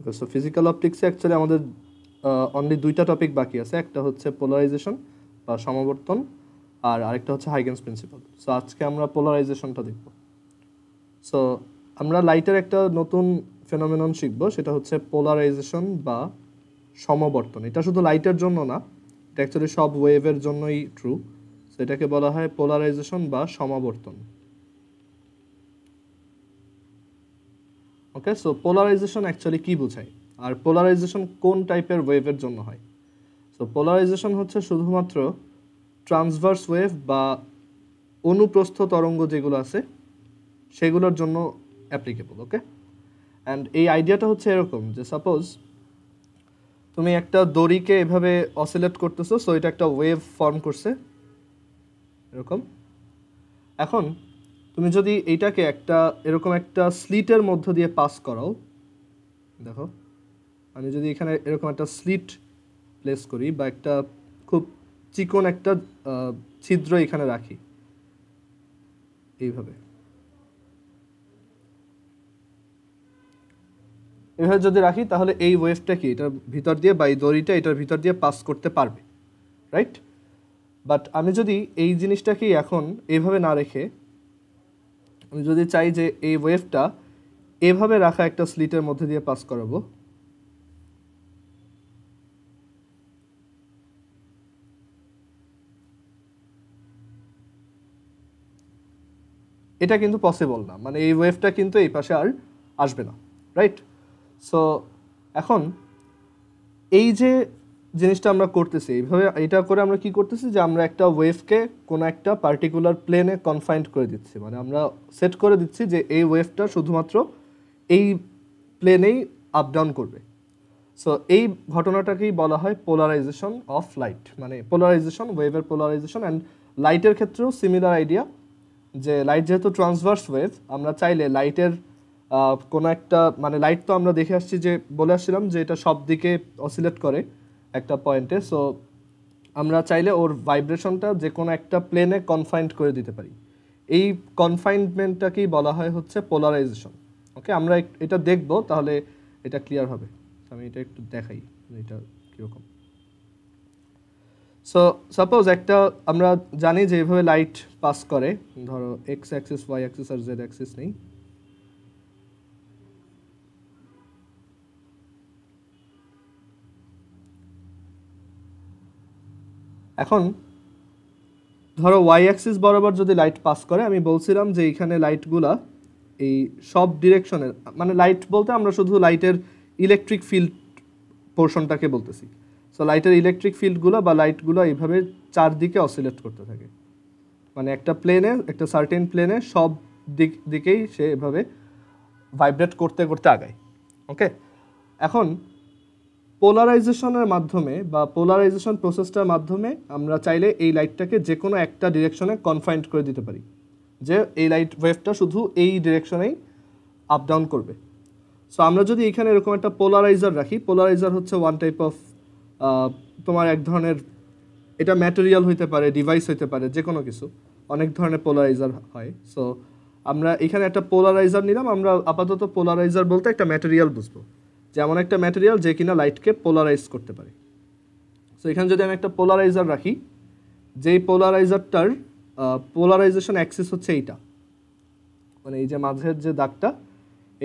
ওকে, so physical অপটিক্সে actually আমাদের only দুইটা topic বাকি আছে, একটা হচ্ছে পোলারাইজেশন বা সমাবর্তন, আর আরেকটা হচ্ছে হাইগেন্স প্রিন্সিপাল। সো আজকে আমরা পোলারাইজেশনটা দেখব। সো আমরা লাইটের একটা নতুন ফেনোমেনন শিখব, সেটা হচ্ছে পোলারাইজেশন বা সমবর্তন। এটা শুধু লাইটের জন্য না, এটা অ্যাকচুয়ালি সব ওয়েভের জন্যই ট্রু। সো এটাকে বলা হয় পোলারাইজেশন বা সমাবর্তন। ওকে, সো পোলারাইজেশন অ্যাকচুয়ালি কি বোঝায়, আর পোলারাইজেশন কোন টাইপের ওয়েভের জন্য হয়? সো পোলারাইজেশন হচ্ছে শুধুমাত্র ট্রান্সভার্স ওয়েভ বা অনুপ্রস্থ তরঙ্গ যেগুলো আছে সেগুলোর জন্য অ্যাপ্লিকেবল। ওকে, অ্যান্ড এই আইডিয়াটা হচ্ছে এরকম যে সাপোজ তুমি একটা দড়িকে এভাবে অসিলেট করতেছো, সো এটা একটা ওয়েভ ফর্ম করছে এরকম। এখন তুমি যদি এইটাকে একটা এরকম একটা স্লিটের মধ্য দিয়ে পাস করাও, দেখো আমি যদি এখানে এরকম একটা স্লিট প্লেস করি বা একটা খুব চিকন একটা ছিদ্র এখানে রাখি এইভাবে, এভাবে যদি রাখি তাহলে এই ওয়েভটা কি এটার ভিতর দিয়ে বা এই দড়িটা এটার ভিতর দিয়ে পাস করতে পারবে, রাইট? বাট আমি যদি এই জিনিসটাকেই এখন এইভাবে না রেখে আমি যদি চাই যে এই ওয়েভটা এভাবে রাখা একটা স্লিটের মধ্যে দিয়ে পাস করাবো, এটা কিন্তু পসিবল না, মানে এই ওয়েভটা কিন্তু এই পাশে আর আসবে না, রাইট? সো এখন এই যে জিনিসটা আমরা করতেছি এইভাবে, এটা করে আমরা কি করতেছি যে আমরা একটা ওয়েভকে কোনো একটা পার্টিকুলার প্লেনে কনফাইন্ড করে দিচ্ছি, মানে আমরা সেট করে দিচ্ছি যে এই ওয়েভটা শুধুমাত্র এই প্লেনেই আপ ডাউন করবে। সো এই ঘটনাটাকেই বলা হয় পোলারাইজেশন অফ লাইট, মানে পোলারাইজেশন, ওয়েভের পোলারাইজেশন। অ্যান্ড লাইটের ক্ষেত্রেও সিমিলার আইডিয়া, যে লাইট যেহেতু ট্রান্সভার্স ওয়েভ, আমরা চাইলে লাইটের কোনো একটা, মানে লাইট তো আমরা দেখে আসছি যে বলে আসছিলাম যে এটা সব দিকে অসিলেট করে একটা পয়েন্টে। সো আমরা চাইলে ওর ভাইব্রেশনটা যে কোনো একটা প্লেনে কনফাইন্ড করে দিতে পারি। এই কনফাইনমেন্টটাকেই বলা হয় হচ্ছে পোলারাইজেশন। ওকে, আমরা এটা দেখব, তাহলে এটা ক্লিয়ার হবে। আমি এটা একটু দেখাই এটা কীরকম। সো সাপোজ একটা আমরা জানি যে এইভাবে লাইট পাস করে, ধরো এক্স অ্যাক্সিস, ওয়াই অ্যাক্সিস আর জেড অ্যাক্সিস নেই। এখন ধরো ওয়াই অ্যাক্সিস বরাবর যদি লাইট পাস করে, আমি বলছিলাম যে এইখানে লাইটগুলা এই সব ডিরেকশনের, মানে লাইট বলতে আমরা শুধু লাইটের ইলেকট্রিক ফিল্ড পোর্শনটাকে বলতেছি। সো লাইটের ইলেকট্রিক ফিল্ডগুলো বা লাইটগুলো এইভাবে চারদিকে অসিলেট করতে থাকে, মানে একটা প্লেনে, একটা সার্টেন প্লেনে সব দিকেই সে এভাবে ভাইব্রেট করতে করতে আগায়। ওকে, এখন পোলারাইজেশনের মাধ্যমে বা পোলারাইজেশন প্রসেসটার মাধ্যমে আমরা চাইলে এই লাইটটাকে যে কোনো একটা ডিরেকশনে কনফাইন্ড করে দিতে পারি, যে এই লাইট ওয়েভটা শুধু এই ডিরেকশনেই আপ ডাউন করবে। সো আমরা যদি এখানে এরকম একটা পোলারাইজার রাখি, পোলারাইজার হচ্ছে ওয়ান টাইপ অফ তোমার এক ধরনের, এটা ম্যাটেরিয়াল হইতে পারে, ডিভাইস হইতে পারে, যে কোনো কিছু, অনেক ধরনের পোলারাইজার হয়। সো আমরা এখানে একটা পোলারাইজার নিলাম, আমরা আপাতত পোলারাইজার বলতে একটা ম্যাটেরিয়াল বুঝবো, যেমন একটা ম্যাটেরিয়াল যে কিনা লাইটকে পোলারাইজ করতে পারে। সো এখানে যদি আমি একটা পোলারাইজার রাখি, যেই পোলারাইজারটার পোলারাইজেশন অ্যাক্সিস হচ্ছে এইটা, মানে এই যে মাঝের যে দাগটা,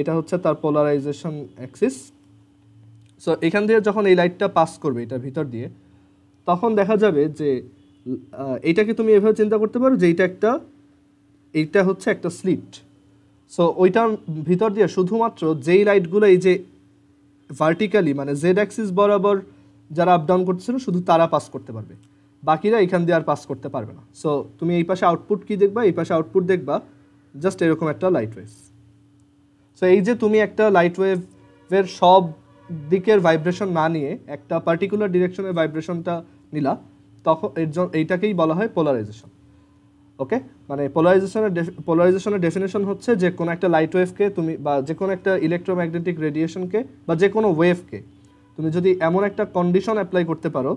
এটা হচ্ছে তার পোলারাইজেশন অ্যাক্সিস। সো এখান দিয়ে যখন এই লাইটটা পাস করবে এটার ভিতর দিয়ে, তখন দেখা যাবে যে এইটাকে তুমি এভাবে চিন্তা করতে পারো যে এইটা হচ্ছে একটা স্লিট। সো ওইটার ভিতর দিয়ে শুধুমাত্র যেই লাইটগুলো এই যে ভার্টিক্যালি, মানে জেড অ্যাক্সিস বরাবর যারা আপ ডাউন করতেছিল, শুধু তারা পাস করতে পারবে, বাকিরা এখান দিয়ে আর পাস করতে পারবে না। সো তুমি এই পাশে আউটপুট কি দেখবা, এই পাশে আউটপুট দেখবা জাস্ট এরকম একটা লাইট ওয়েভ। সো এই যে তুমি একটা লাইট ওয়েভের সব দিকের ভাইব্রেশন না নিয়ে একটা পার্টিকুলার ডিরেকশনের ভাইব্রেশনটা নিলা, তখন এইটাকেই বলা হয় পোলারাইজেশন। ওকে, মানে পোলারাইজেশনের ডেফিনেশন হচ্ছে যে কোনো একটা লাইট ওয়েভকে তুমি, বা যে কোনো একটা ইলেকট্রোম্যাগনেটিক রেডিয়েশনকে বা যে কোনো ওয়েভকে তুমি যদি এমন একটা কন্ডিশন অ্যাপ্লাই করতে পারো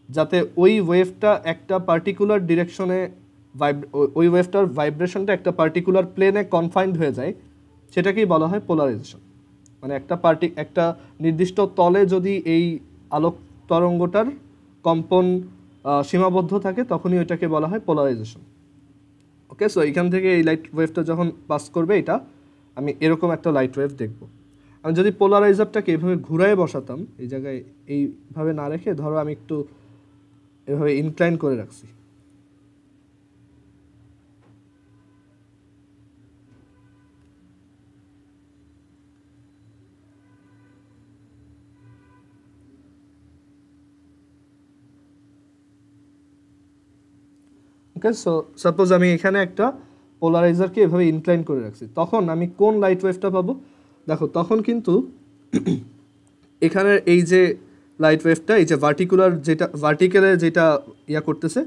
যাতে ওই ওয়েভটা একটা পার্টিকুলার ডিরেকশনে ওই ওয়েভটার ভাইব্রেশনটা একটা পার্টিকুলার প্লেনে কনফাইন্ড হয়ে যায়, সেটাকেই বলা হয় পোলারাইজেশন। মানে একটা নির্দিষ্ট তলে যদি এই আলোক তরঙ্গটার কম্পন সীমাবদ্ধ থাকে তখনই ওইটাকে বলা হয় পোলারাইজেশন। ওকে, সো এখান থেকে এই লাইট ওয়েভটা যখন পাস করবে এটা আমি এরকম একটা লাইট ওয়েভ দেখব। আমি যদি পোলারাইজারটাকে এইভাবে ঘুরায় বসাতাম, এই জায়গায় এইভাবে না রেখে ধরো আমি একটু এভাবে ইনক্লাইন করে রাখছি, ওকে। সো সাপোজ আমি এখানে একটা পোলারাইজারকে এভাবে ইনক্লাইন করে রাখছি, তখন আমি কোন লাইট ওয়েভটা পাবো? দেখো তখন কিন্তু এখানের এই যে লাইট ওয়েভটা, এই যে ভার্টিক্যালে যেটা ইয়া করতেছে,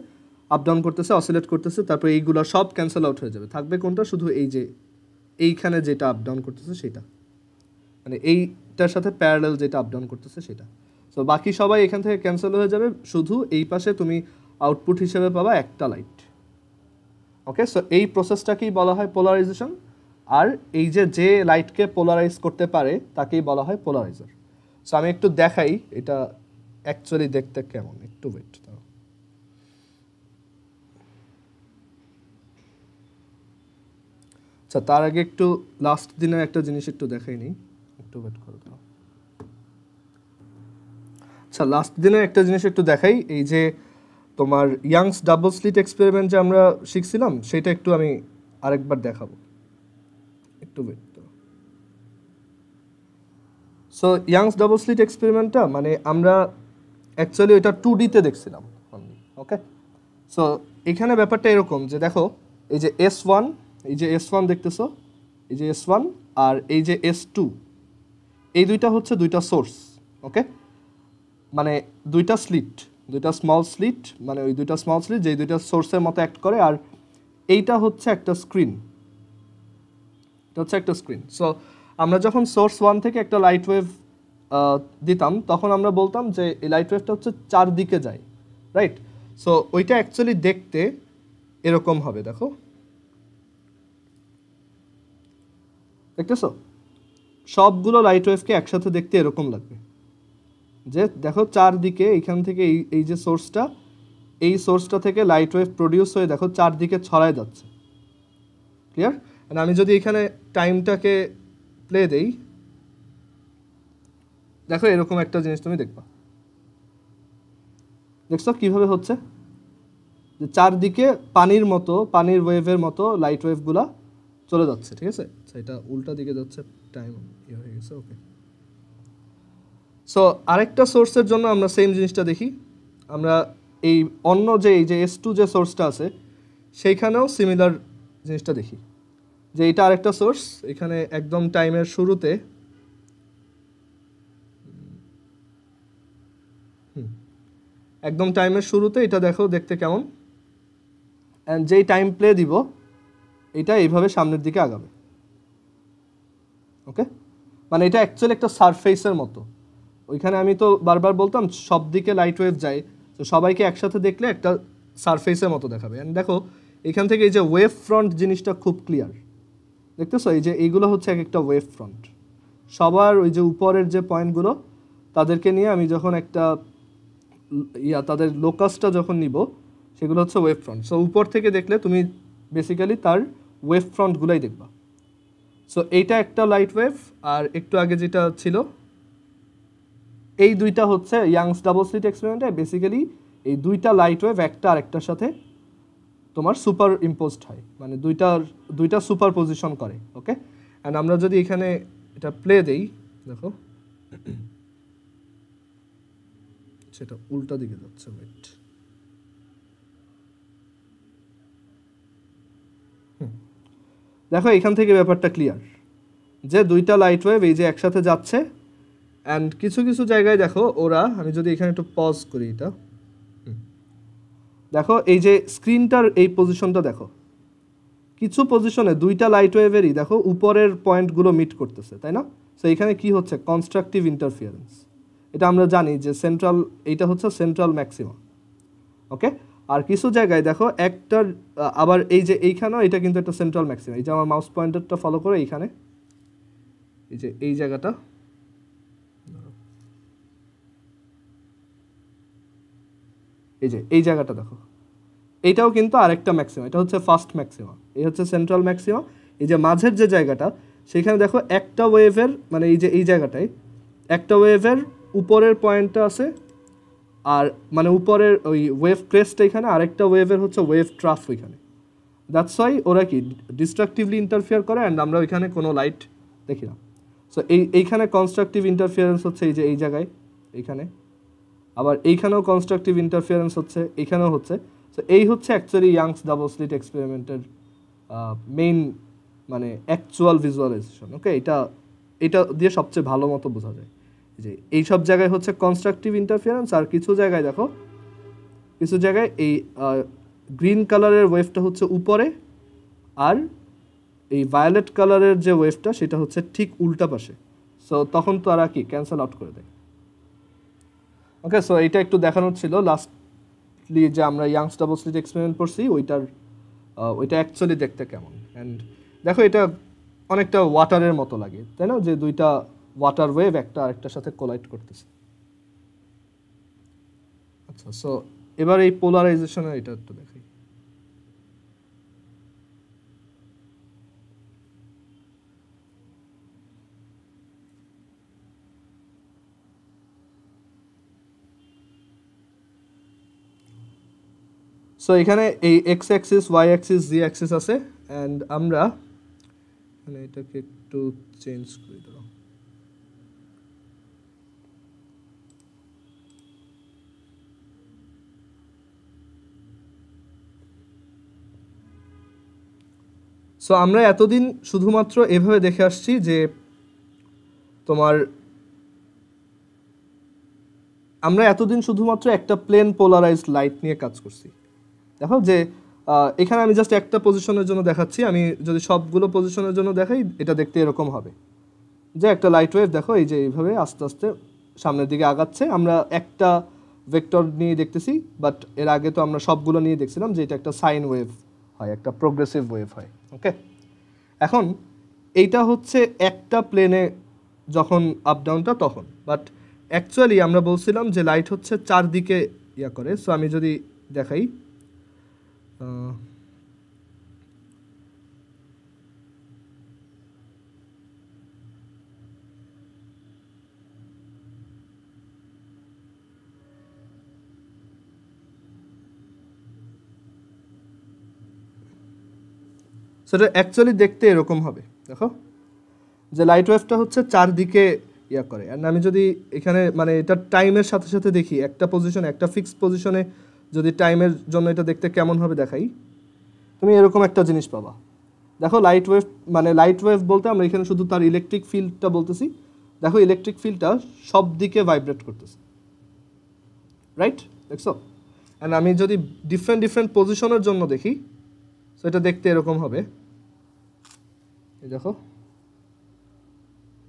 আপ ডাউন করতেছে, অসিলেট করতেছে, তারপরে এইগুলো সব ক্যান্সেল আউট হয়ে যাবে, থাকবে কোনটা? শুধু এই যে এইখানে যেটা আপ ডাউন করতেছে সেটা, মানে এইটার সাথে প্যারালাল যেটা আপ ডাউন করতেছে সেটা। সো বাকি সবাই এখান থেকে ক্যান্সেল হয়ে যাবে, শুধু এই পাশে তুমি আউটপুট হিসেবে পাবা একটা লাইট। ওকে, সো এই প্রসেসটাকেই বলা হয় পোলারাইজেশন। আর এই যে লাইটকে পোলারাইজ করতে পারে তাকেই বলা হয় পোলারাইজার। সো আমি একটু দেখাই এটা অ্যাকচুয়ালি দেখতে কেমন, একটু ওয়েট দাও। আচ্ছা, তার আগে একটু লাস্ট দিনের একটা জিনিস একটু দেখাই নিই, একটু ওয়েট করে দাও। আচ্ছা, লাস্ট দিনের একটা জিনিস একটু দেখাই, এই যে তোমার ইয়াংস ডাবল স্লিট এক্সপেরিমেন্ট যে আমরা শিখছিলাম সেটা একটু আমি আরেকবার দেখাবো, একটু ওয়েট দাও। সো ইয়াংস ডাবল স্লিট এক্সপেরিমেন্টটা মানে আমরা অ্যাকচুয়ালি ওইটা 2D-তে দেখছিলাম। ওকে, সো এখানে ব্যাপারটা এরকম যে দেখো এই যে S1, এই যে S1 দেখতেছো, এই যে S1 আর এই যে S2, এই দুইটা হচ্ছে দুইটা সোর্স। ওকে, মানে দুইটা স্মল স্লিট, মানে ওই দুইটা স্মল স্লিট যেই দুইটা সোর্সের মতো অ্যাক্ট করে, আর এইটা হচ্ছে একটা স্ক্রিন, এটা হচ্ছে একটা স্ক্রিন। সো আমরা যখন সোর্স 1 থেকে একটা লাইট ওয়েভ দিতাম তখন আমরা বলতাম যে এই লাইট ওয়েভটা হচ্ছে চারদিকে যায়, রাইট? সো ওইটা অ্যাকচুয়ালি দেখতে এরকম হবে, দেখো, দেখতেছো? সবগুলো লাইট ওয়েভকে একসাথে দেখতে এরকম লাগবে, যে দেখো চারদিকে এইখান থেকে এই যে সোর্সটা, এই সোর্সটা থেকে লাইট ওয়েভ প্রডিউস হয়ে দেখো চারদিকে ছড়ায় যাচ্ছে। ক্লিয়ার? আমি যদি এখানে টাইমটাকে প্লে দেই, দেখো এরকম একটা জিনিস তুমি দেখবা, দেখছো কিভাবে হচ্ছে? যে চারদিকে পানির ওয়েভের মতো লাইট ওয়েভগুলা চলে যাচ্ছে, ঠিক আছে? এটা উল্টা দিকে যাচ্ছে, টাইম ইয়ে হয়ে গেছে। ওকে, সো আরেকটা সোর্সের জন্য আমরা সেম জিনিসটা দেখি, আমরা এই অন্য যে এই যে S2 যে সোর্সটা আছে সেইখানেও সিমিলার জিনিসটা দেখি, যে এটা আরেকটা সোর্স, এখানে একদম টাইমের শুরুতে এটা দেখো দেখতে কেমন, অ্যান্ড যেই টাইম প্লে দিব এটা এইভাবে সামনের দিকে আগাবে। ওকে, মানে এটা অ্যাকচুয়ালি একটা সারফেসের মতো। ওইখানে আমি তো বারবার বলতাম সব দিকে লাইট ওয়েভ যায়, তো সবাইকে একসাথে দেখলে একটা সারফেসের মতো দেখাবে। অ্যান্ড দেখো এখান থেকে এই যে ওয়েভ ফ্রন্ট জিনিসটা খুব ক্লিয়ার, দেখতেছো? এই যে এইগুলো হচ্ছে এক একটা ওয়েভ ফ্রন্ট, সবার ওই যে উপরের যে পয়েন্টগুলো তাদেরকে নিয়ে আমি যখন একটা তাদের লোকাসটা যখন নিব সেগুলো হচ্ছে ওয়েভ ফ্রন্ট। সো উপর থেকে দেখলে তুমি বেসিক্যালি তার ওয়েভ ফ্রন্টগুলোই দেখবা। সো এইটা একটা লাইট ওয়েভ, আর একটু আগে যেটা ছিল এই দুইটা হচ্ছে ইয়াংস ডাবল স্লিট এক্সপেরিমেন্টে বেসিক্যালি এই দুইটা লাইট ওয়েভ একটা আরেকটার সাথে তোমার সুপার ইম্পোজড হয়, মানে দুইটা সুপার পজিশন করে। ওকে, অ্যান্ড আমরা যদি এখানে এটা প্লে দেই, দেখো সেটা উল্টা দিকে যাচ্ছে, ওয়েট, দেখো এখান থেকে ব্যাপারটা ক্লিয়ার যে দুইটা লাইট ওয়েভ এই যে একসাথে যাচ্ছে, অ্যান্ড কিছু কিছু জায়গায় দেখো ওরা, আমি যদি এখানে একটু পজ করি, এটা দেখো এই যে স্ক্রিনটার এই পজিশনটা দেখো, কিছু পজিশনে দুইটা লাইট ওয়েভেরই দেখো উপরের পয়েন্টগুলো মিট করতেছে, তাই না? সো এখানে কি হচ্ছে? Constructive interference. এটা আমরা জানি যে এইটা হচ্ছে সেন্ট্রাল ম্যাক্সিমা। ওকে, আর কিছু জায়গায় দেখো একটার আবার এই যে এইখানেও এটা কিন্তু একটা সেন্ট্রাল ম্যাক্সিমা। এই যে আমার মাউস পয়েন্টারটা ফলো করে এইখানে এই যে এই জায়গাটা, এই যে এই জায়গাটা দেখো, এইটাও কিন্তু আরেকটা ম্যাক্সিমা, এটা হচ্ছে ফার্স্ট ম্যাক্সিমা, এই হচ্ছে সেন্ট্রাল ম্যাক্সিমা। এই যে মাঝের যে জায়গাটা, সেখানে দেখো একটা ওয়েভের মানে এই যে এই জায়গাটায় একটা ওয়েভের উপরের পয়েন্টটা আছে, আর মানে উপরের ওই ওয়েভ ক্রেস্ট এখানে, আরেকটা ওয়েভের হচ্ছে ওয়েভ ট্রাফ ওইখানে। দ্যাটস ওয়াই ওরা কি ডিস্ট্রাকটিভলি ইন্টারফিয়ার করে, অ্যান্ড আমরা ওইখানে কোনো লাইট দেখি না। সো এইখানে কনস্ট্রাকটিভ ইন্টারফিয়ারেন্স হচ্ছে এই যে এই জায়গায়, এইখানে, আবার এইখানেও কনস্ট্রাকটিভ ইন্টারফিয়ারেন্স হচ্ছে, এইখানেও হচ্ছে। সো এই হচ্ছে অ্যাকচুয়ালি ইয়াংস ডাবল স্লিট এক্সপেরিমেন্টের মেইন মানে অ্যাকচুয়াল ভিজুয়ালাইজেশন। ওকে, এটা দিয়ে সবচেয়ে ভালো মতো বোঝা যায় যে এই সব জায়গায় হচ্ছে কনস্ট্রাকটিভ ইন্টারফিয়ারেন্স, আর কিছু জায়গায় দেখো, কিছু জায়গায় এই গ্রিন কালারের ওয়েভটা হচ্ছে উপরে, আর এই ভায়োলেট কালারের যে ওয়েভটা সেটা হচ্ছে ঠিক উল্টা পাশে। সো তখন তারা কি ক্যান্সেল আউট করে দেয়। ওকে, সো এটা একটু দেখানোর ছিল লাস্টলি যে আমরা ইয়াংস ডাবল স্লিট এক্সপেরিমেন্ট করছি, ওইটা অ্যাকচুয়ালি দেখতে কেমন। অ্যান্ড দেখো এটা অনেকটা ওয়াটারের মতো লাগে, তাই না, যে দুইটা ওয়াটার ওয়েভ একটা আরেকটার সাথে কোলাইড করতেছে। আচ্ছা, সো এবার এই পোলারাইজেশনের এটা একটু দেখাই। সো এখানে এই এক্স অ্যাক্সিস, ওয়াই অ্যাক্সিস, জি অ্যাক্সিস আছে, অ্যান্ড আমরা মানে এটাকে একটু চেঞ্জ করে দেব। সো আমরা এতদিন শুধুমাত্র এভাবে দেখে আসছি যে আমরা এতদিন শুধুমাত্র একটা প্লেন পোলারাইজড লাইট নিয়ে কাজ করছি। দেখো যে এখানে আমি জাস্ট একটা পজিশনের জন্য দেখাচ্ছি, আমি যদি সবগুলো পজিশনের জন্য দেখাই এটা দেখতে এরকম হবে যে একটা লাইট ওয়েভ দেখো এই যে এইভাবে আস্তে আস্তে সামনের দিকে আগাচ্ছে। আমরা একটা ভেক্টর নিয়ে দেখতেছি, বাট এর আগে তো আমরা সবগুলো নিয়ে দেখছিলাম যে এটা একটা সাইন ওয়েভ হয়, একটা প্রোগ্রেসিভ ওয়েভ হয়। ওকে, এখন এইটা হচ্ছে একটা প্লেনে যখন আপ ডাউনটা তখন, বাট অ্যাকচুয়ালি আমরা বলছিলাম যে লাইট হচ্ছে চারদিকে ইয়া করে। সো আমি যদি দেখাই, সেটা অ্যাকচুয়ালি দেখতে এরকম হবে। দেখো যে লাইট ওয়েভটা হচ্ছে চারদিকে ইয়া করে, আর আমি যদি এখানে মানে এটা টাইমের সাথে সাথে দেখি, একটা পজিশনে, একটা ফিক্সড পজিশনে যদি টাইমের জন্য এটা দেখতে কেমন হবে দেখাই, তুমি এরকম একটা জিনিস পাবা। দেখো লাইট ওয়েভ মানে লাইট ওয়েভ বলতে আমরা এখানে শুধু তার ইলেকট্রিক ফিল্ডটা বলতেছি। দেখো ইলেকট্রিক ফিল্ডটা সব দিকে ভাইব্রেট করতেছে, রাইট? দেখছো? অ্যান্ড আমি যদি ডিফারেন্ট ডিফারেন্ট পজিশনের জন্য দেখি, সো এটা দেখতে এরকম হবে। এই দেখো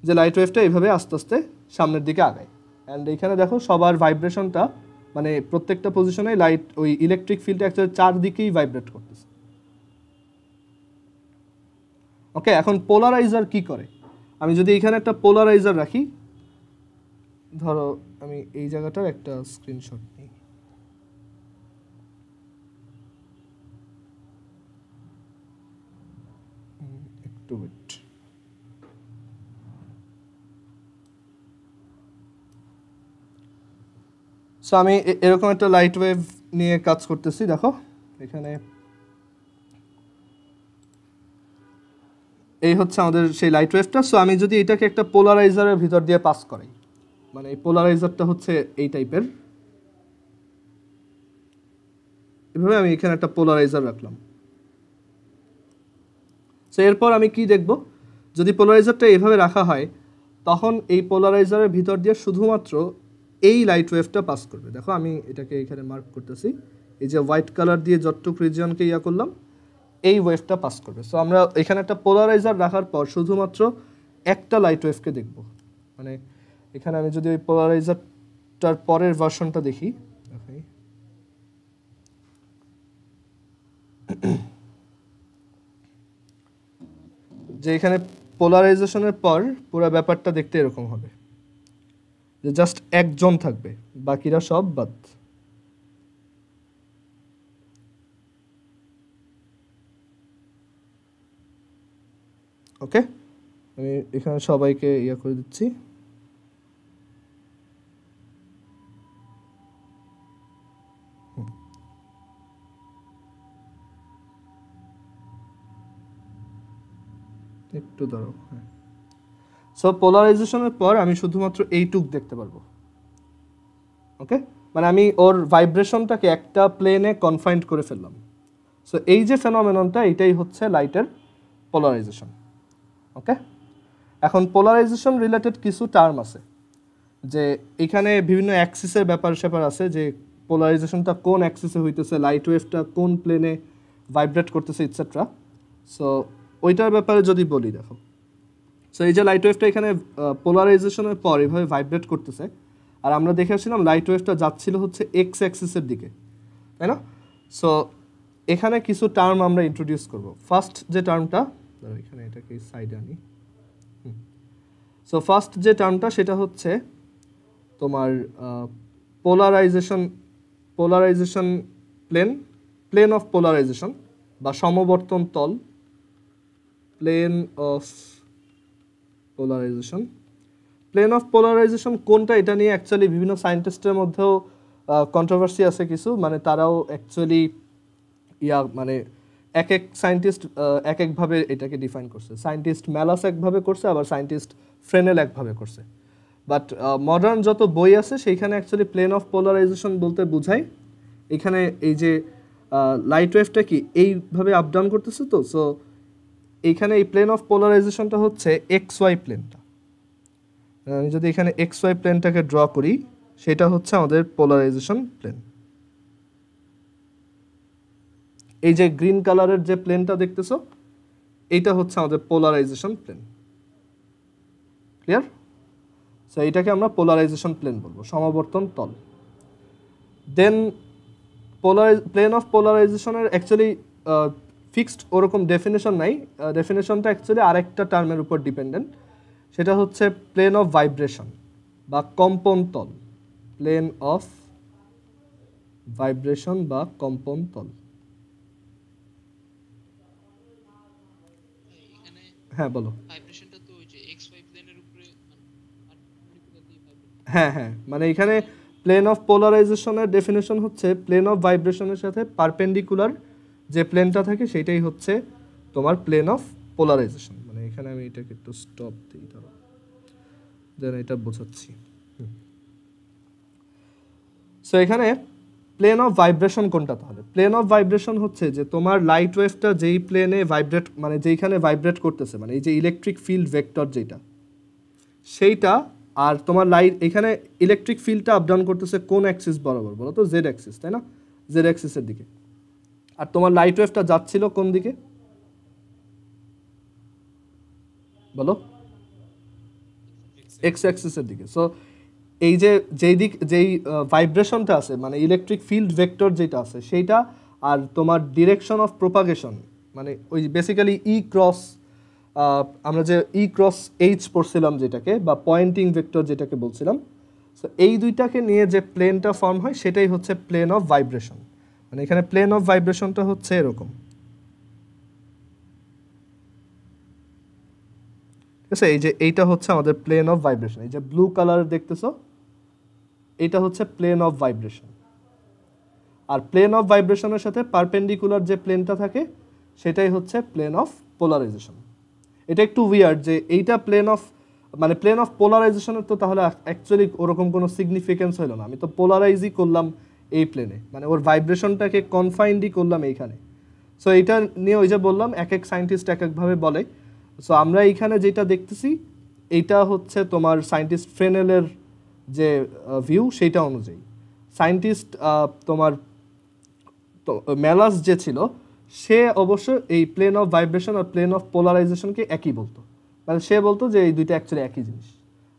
যে লাইট ওয়েভটা এইভাবে আস্তে আস্তে সামনের দিকে আগায়, অ্যান্ড এইখানে দেখো সবার ভাইব্রেশনটা মানে প্রত্যেকটা পজিশনে লাইট ওই ইলেকট্রিক ফিল্ডটা অ্যাকচুয়ালি চারদিকেই ভাইব্রেট করতেছে। ওকে, এখন পোলারাইজার কি করে? আমি যদি এখানে একটা পোলারাইজার রাখি, ধরো আমি এই জায়গাটার একটা স্ক্রিনশট নিই। একটু ওয়েট। সো আমি এরকম একটা লাইট ওয়েভ নিয়ে কাজ করতেছি। দেখো এখানে এই হচ্ছে আমাদের সেই লাইট ওয়েভটা। সো আমি যদি এটাকে একটা পোলারাইজারের ভিতর দিয়ে পাস করাই, মানে এই পোলারাইজারটা হচ্ছে এই টাইপের, এভাবে আমি এখানে একটা পোলারাইজার রাখলাম। সো এরপর আমি কি দেখব, যদি পোলারাইজারটা এইভাবে রাখা হয় তখন এই পোলারাইজারের ভিতর দিয়ে শুধুমাত্র এই লাইট ওয়েভটা পাস করবে। দেখো আমি এটাকে এখানে মার্ক করতেছি, এই যে হোয়াইট কালার দিয়ে যতটুকু রিজিয়নকে ইয়া করলাম, এই ওয়েভটা পাস করবে। সো আমরা এখানে একটা পোলারাইজার রাখার পর শুধুমাত্র একটা লাইট ওয়েভকে দেখব। মানে এখানে আমি যদি ওই পোলারাইজারটার পরের ভার্সনটা দেখি, যে এখানে পোলারাইজেশনের পর পুরো ব্যাপারটা দেখতে এরকম হবে, যে জাস্ট একজন থাকবে, বাকিরা সব বাদ। ওকে, আমি এখানে সবাইকে ইয়া করে দিচ্ছি। একটু দাঁড়াও। হ্যাঁ, সো পোলারাইজেশনের পর আমি শুধুমাত্র এইটুক দেখতে পারবো। ওকে, মানে আমি ওর ভাইব্রেশনটাকে একটা প্লেনে কনফাইন্ড করে ফেললাম। সো এই যে ফেনোমেননটা, এটাই হচ্ছে লাইটের পোলারাইজেশন। ওকে, এখন পোলারাইজেশন রিলেটেড কিছু টার্ম আছে, যে এখানে বিভিন্ন অ্যাক্সিসের ব্যাপার স্যাপার আছে, যে পোলারাইজেশনটা কোন অ্যাক্সিসে হইতেছে, লাইট ওয়েভটা কোন প্লেনে ভাইব্রেট করতেছে ইটসেট্রা। সো ওইটার ব্যাপারে যদি বলি, দেখো, সো এই যে লাইট ওয়েভটা এখানে পোলারাইজেশনের পর এভাবে ভাইব্রেট করতেছে, আর আমরা দেখেছিলাম লাইট ওয়েভটা যাচ্ছিল হচ্ছে এক্স অ্যাক্সিসের দিকে, তাই না? সো এখানে কিছু টার্ম আমরা ইন্ট্রোডিউস করব। ফার্স্ট যে টার্মটা, এখানে এটাকে সাইডে আনি। সো ফার্স্ট যে টার্মটা সেটা হচ্ছে তোমার পোলারাইজেশন প্লেন অফ পোলারাইজেশন বা সমবর্তন তল, প্লেন অফ পোলারাইজেশন কোনটা, এটা নিয়ে অ্যাকচুয়ালি বিভিন্ন সায়েন্টিস্টের মধ্যেও কন্ট্রোভার্সি আছে কিছু, মানে তারাও অ্যাকচুয়ালি মানে এক এক সায়েন্টিস্ট এক একভাবে এটাকে ডিফাইন করছে। সায়েন্টিস্ট ম্যালাস একভাবে করছে, আবার সায়েন্টিস্ট ফ্রেনেল একভাবে করছে। বাট মডার্ন যত বই আছে সেইখানে অ্যাকচুয়ালি প্লেন অফ পোলারাইজেশন বলতে বোঝায় এখানে এই যে লাইট ওয়েভটা কি এইভাবে আপ ডাউন করতেছে, তো সো এইখানে এই প্লেন অফ পোলারাইজেশনটা হচ্ছে এক্স ওয়াই প্লেনটা। আমি যদি এখানে এক্স ওয়াই প্লেনটাকে ড্র করি, সেটা হচ্ছে আমাদের পোলারাইজেশন প্লেন। এই যে গ্রিন কালারের যে প্লেনটা দেখতেছো, এইটা হচ্ছে আমাদের পোলারাইজেশন প্লেন। ক্লিয়ার? সো এইটাকে আমরা পোলারাইজেশন প্লেন বলবো, সমাবর্তন তল। দেন প্লেন অফ পোলারাইজেশনের অ্যাকচুয়ালি ফিক্সড ওরকম ডেফিনেশন নাই। ডেফিনেশনটা অ্যাকচুয়ালি আরেকটা টার্মের উপর ডিপেন্ডেন্ট, সেটা হচ্ছে প্লেন অফ ভাইব্রেশন বা কম্পন তল। প্লেন অফ ভাইব্রেশন বা কম্পন তল। হ্যাঁ বলো। হ্যাঁ হ্যাঁ, মানে এখানে প্লেন অফ পোলারাইজেশনের ডেফিনেশন হচ্ছে প্লেন অফ ভাইব্রেশনের সাথে পারপেন্ডিকুলার যে প্লেনটা থাকে সেটাই হচ্ছে তোমার প্লেন অফ পোলারাইজেশন। মানে এখানে আমি এটাকে একটু স্টপ দিই, ধরো, দেন এটা বোঝাচ্ছি। সো এখানে প্লেন অফ ভাইব্রেশন কোনটা? তাহলে প্লেন অফ ভাইব্রেশন হচ্ছে যে তোমার লাইট ওয়েভটা যেই প্লেনে ভাইব্রেট, মানে যেইখানে ভাইব্রেট করতেছে, মানে এই যে ইলেকট্রিক ফিল্ড ভেক্টর যেটা, সেইটা, আর তোমার লাইট এখানে ইলেকট্রিক ফিল্ডটা আপ ডাউন করতেছে কোন অ্যাক্সিস বরাবর বলো তো? জেড অ্যাক্সিস, তাই না? জেড অ্যাক্সিসের দিকে। আর তোমার লাইট ওয়েভটা যাচ্ছিল কোন দিকে বলো? এক্স অ্যাক্সিসের দিকে। সো এই যে যেই ভাইব্রেশনটা আছে, মানে ইলেকট্রিক ফিল্ড ভেক্টর যেটা আছে সেইটা, আর তোমার ডিরেকশন অফ প্রোপাগেশন, মানে ওই বেসিক্যালি ক্রস, আমরা যে ক্রস এইচ পড়ছিলাম যেটাকে, বা পয়েন্টিং ভেক্টর যেটাকে বলছিলাম, সো এই দুইটাকে নিয়ে যে প্লেনটা ফর্ম হয় সেটাই হচ্ছে প্লেন অফ ভাইব্রেশন। মানে এখানে প্লেন অফ ভাইব্রেশনটা হচ্ছে এরকম, ঠিক আছে? এই যে এইটা হচ্ছে আমাদের প্লেন অফ ভাইব্রেশন। এই যে ব্লু কালার দেখতেছো, এটা হচ্ছে প্লেন অফ ভাইব্রেশন। আর প্লেন অফ ভাইব্রেশনের সাথে পারপেন্ডিকুলার যে প্লেনটা থাকে সেটাই হচ্ছে প্লেন অফ পোলারাইজেশন। এটা একটু উইয়ার্ড যে এইটা প্লেন অফ, মানে প্লেন অফ পোলারাইজেশনের তো তাহলে অ্যাকচুয়ালি ওরকম কোনো সিগনিফিকেন্স হলো না, আমি তো পোলারাইজই করলাম এই প্লেনে, মানে ওর ভাইব্রেশনটাকে কনফাইন্ডই করলাম এইখানে। সো এইটা নিয়ে ওই যে বললাম এক এক সায়েন্টিস্ট এক একভাবে বলে। সো আমরা এইখানে যেটা দেখতেছি এইটা হচ্ছে তোমার সায়েন্টিস্ট ফ্রেনেলের যে ভিউ সেইটা অনুযায়ী। সায়েন্টিস্ট তোমার ম্যালাস যে ছিল সে অবশ্য এই প্লেন অফ ভাইব্রেশন আর প্লেন অফ পোলারাইজেশনকে একই বলতো, মানে সে বলতো যে এই দুইটা অ্যাকচুয়ালি একই জিনিস।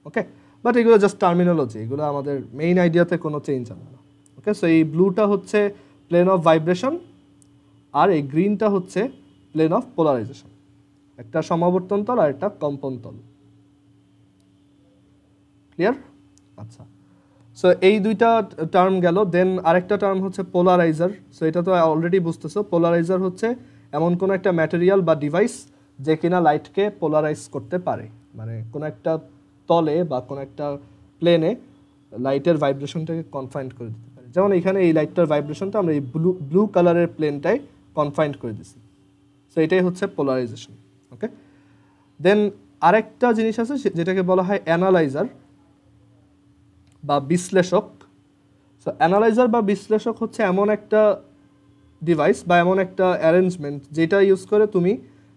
ওকে, বাট এগুলো জাস্ট টার্মিনোলজি, এগুলো আমাদের মেইন আইডিয়াতে কোনো চেঞ্জ আনবে না। ওকে, সো এই ব্লুটা হচ্ছে প্লেন অফ ভাইব্রেশন আর এই গ্রিনটা হচ্ছে প্লেন অফ পোলারাইজেশন। একটা সমাবর্তন তল আর একটা কম্পন তল। ক্লিয়ার? আচ্ছা, সো এই দুইটা টার্ম গেল। দেন আরেকটা টার্ম হচ্ছে পোলারাইজার। সো এটা তো অলরেডি বুঝতেছো, পোলারাইজার হচ্ছে এমন কোনো একটা ম্যাটেরিয়াল বা ডিভাইস যে কিনা লাইটকে পোলারাইজ করতে পারে, মানে কোনো একটা তলে বা কোনো একটা প্লেনে লাইটের ভাইব্রেশনটাকে কনফাইন্ড করে দিতে পারে। যেমন এখানে এই লাইটটার ভাইব্রেশনটা আমরা এই ব্লু কালারের প্লেনটায় কনফাইন্ড করে দিছি। সো এটাই হচ্ছে পোলারাইজেশন। ওকে, দেন আরেকটা জিনিস আছে যেটাকে বলা হয় অ্যানালাইজার বা বিশ্লেষক। সো অ্যানালাইজার বা বিশ্লেষক হচ্ছে এমন একটা ডিভাইস বা এমন একটা অ্যারেঞ্জমেন্ট যেটা ইউজ করে তুমি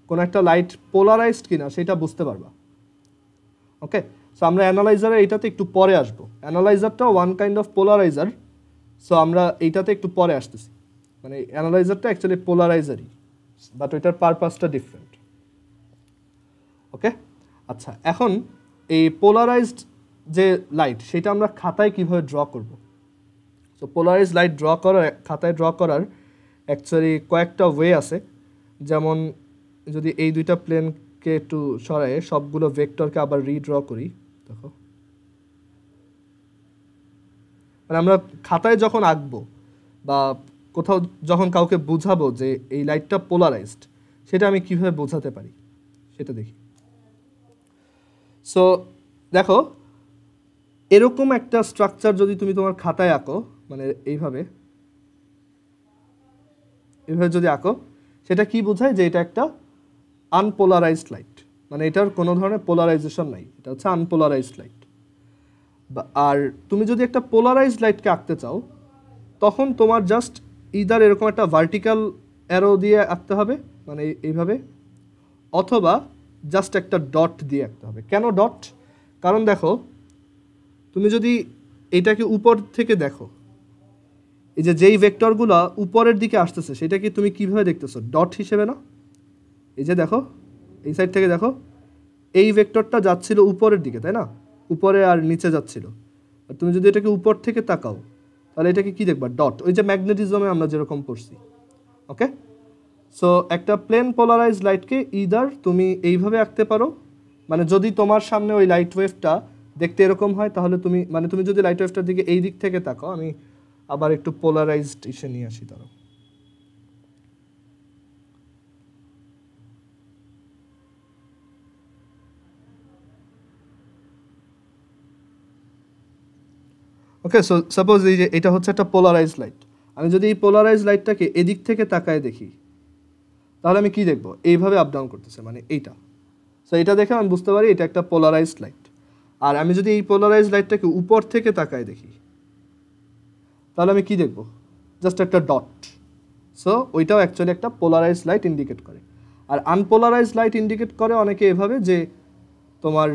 কোনো একটা লাইট পোলারাইজড কিনা সেটা বুঝতে পারবা। ওকে, সো আমরা অ্যানালাইজারে এইটাতে একটু পরে আসবো। অ্যানালাইজারটা one kind of polariser. So আমরা এইটাতে একটু পরে আসতেছি, মানে অ্যানালাইজারটা অ্যাকচুয়ালি পোলারাইজারই, বাট ওইটার পারপাসটা ডিফারেন্ট। ওকে, আচ্ছা, এখন এই পোলারাইজড যে লাইট সেটা আমরা খাতায় কিভাবে ড্র করব। সো পোলারাইজড লাইট ড্র করার, খাতায় ড্র করার অ্যাকচুয়ালি কয়েকটা ওয়ে আছে। যেমন যদি এই দুইটা প্লেনকে একটু সরায়ে সবগুলো ভেক্টরকে আবার রিড্র করি, দেখো মানে আমরা খাতায় যখন আঁকবো বা কোথাও যখন কাউকে বুঝাবো যে এই লাইটটা পোলারাইজড, সেটা আমি কিভাবে বোঝাতে পারি সেটা দেখি। সো দেখো, এরকম একটা স্ট্রাকচার যদি তুমি তোমার খাতায় আঁকো, মানে এইভাবে যদি আঁকো, সেটা কি বোঝায় যে এটা একটা আনপোলারাইজড লাইট, মানে এটার কোনো ধরনের পোলারাইজেশন নাই, এটা হচ্ছে আনপোলারাইজড লাইট। আর তুমি যদি একটা পোলারাইজড লাইটকে আঁকতে চাও, তখন তোমার জাস্ট ইদার এরকম একটা ভার্টিক্যাল অ্যারো দিয়ে আঁকতে হবে, মানে এইভাবে, অথবা জাস্ট একটা ডট দিয়ে আঁকতে হবে। কেন ডট? কারণ দেখো, তুমি যদি এটাকে উপর থেকে দেখো, এই যে যেই ভেক্টরগুলো উপরের দিকে আসতেছে সেটা কি তুমি কিভাবে দেখতেছো? ডট হিসেবে না? এই যে দেখো, এই সাইড থেকে দেখো, এই ভেক্টরটা যাচ্ছিল উপরের দিকে, তাই না? উপরে আর নিচে যাচ্ছিল। আর তুমি যদি এটাকে উপর থেকে তাকাও, তাহলে এটাকে কি দেখবা? ডট। ওই যে ম্যাগনেটিজমে আমরা যেরকম পড়ছি। ওকে, সো একটা প্লেন পোলারাইজ লাইটকে ইদার তুমি এইভাবে আঁকতে পারো, মানে যদি তোমার সামনে ওই লাইট ওয়েভটা দেখতে এরকম হয়, তাহলে তুমি, মানে তুমি যদি লাইট ওয়েভটার দিকে এই দিক থেকে তাকাও, আমি আবার একটু পোলারাইজড ইসে নিয়ে আসি, ধরো ওকে। সো সাপোজ এই যে এটা হচ্ছে একটা পোলারাইজড লাইট, আমি যদি এই পোলারাইজড লাইটটাকে এদিক থেকে তাকায় দেখি, তাহলে আমি কি দেখবো? এইভাবে আপ ডাউন করতেছে, মানে এইটা। সো এটা দেখে আমি বুঝতে পারি এটা একটা পোলারাইজড লাইট। আর আমি যদি এই পোলারাইজড লাইটটাকে উপর থেকে তাকায় দেখি, তাহলে আমি কি দেখবো? জাস্ট একটা ডট। সো ওইটাও অ্যাকচুয়ালি একটা পোলারাইজড লাইট ইন্ডিকেট করে। আর আনপোলারাইজড লাইট ইন্ডিকেট করে অনেকে এভাবে, যে তোমার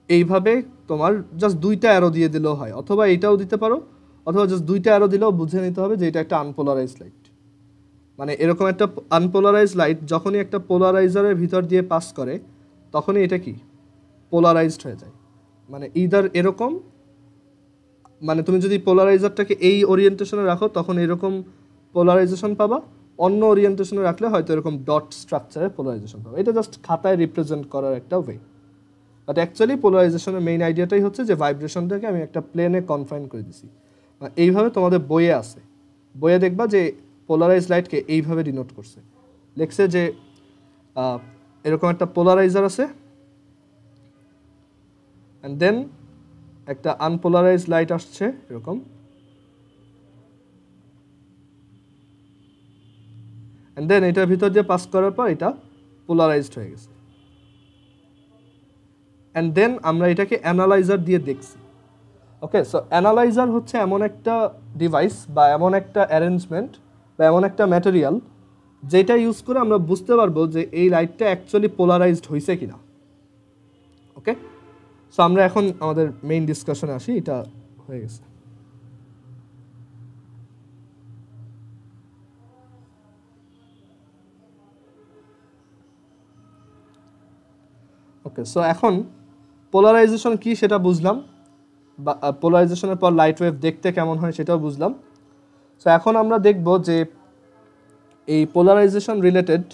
এইভাবে তোমার জাস্ট দুইটা অ্যারো দিয়ে দিলেও হয়, অথবা এইটাও দিতে পারো, অথবা জাস্ট দুইটা অ্যারো দিলেও বুঝে নিতে হবে যে এটা একটা আনপোলারাইজড লাইট। মানে এরকম একটা আনপোলারাইজড লাইট যখনই একটা পোলারাইজারের ভিতর দিয়ে পাস করে, তখনই এটা কি? পোলারাইজড হয়ে যায়। মানে ইদার এরকম, মানে তুমি যদি পোলারাইজারটাকে এই ওরিয়েন্টেশনে রাখো তখন এরকম পোলারাইজেশন পাবা, অন্য ওরিয়েন্টেশনে রাখলে হয়তো এরকম ডট স্ট্রাকচারের পোলারাইজেশন পাবা। এটা জাস্ট খাতায় রিপ্রেজেন্ট করার একটা ওয়ে। বাট অ্যাকচুয়ালি পোলারাইজেশনের মেইন আইডিয়াটাই হচ্ছে যে ভাইব্রেশনটাকে আমি একটা প্লেনে কনফাইন করে দিছি। এইভাবে তোমাদের বইয়ে আছে, বইয়ে দেখবা যে পোলারাইজ লাইটকে এইভাবে ডিনোট করছে, লেখছে যে এরকম একটা পোলারাইজার আছে, অ্যান্ড দেন একটা আনপোলারাইজ লাইট আসছে এরকম, অ্যান্ড দেন এটার ভিতর দিয়ে পাস করার পর এটা পোলারাইজড হয়ে গেছে। অ্যান্ড দেন আমরা এটাকে অ্যানালাইজার দিয়ে দেখছি। ওকে, সো অ্যানালাইজার হচ্ছে এমন একটা ডিভাইস বা এমন একটা অ্যারেঞ্জমেন্ট বা এমন একটা ম্যাটেরিয়াল যেটা ইউজ করে আমরা বুঝতে পারবো যে এই লাইটটা অ্যাকচুয়ালি পোলারাইজড হয়েছে কিনা। ওকে, সো আমরা এখন আমাদের মেইন ডিসকাশনে আসি। এটা হয়ে গেছে। ওকে, সো এখন পোলারাইজেশন কি সেটা বুঝলাম, বা পোলারাইজেশনের পর লাইট ওয়েভ দেখতে কেমন হয় সেটাও বুঝলাম। সো এখন আমরা দেখব যে এই পোলারাইজেশন রিলেটেড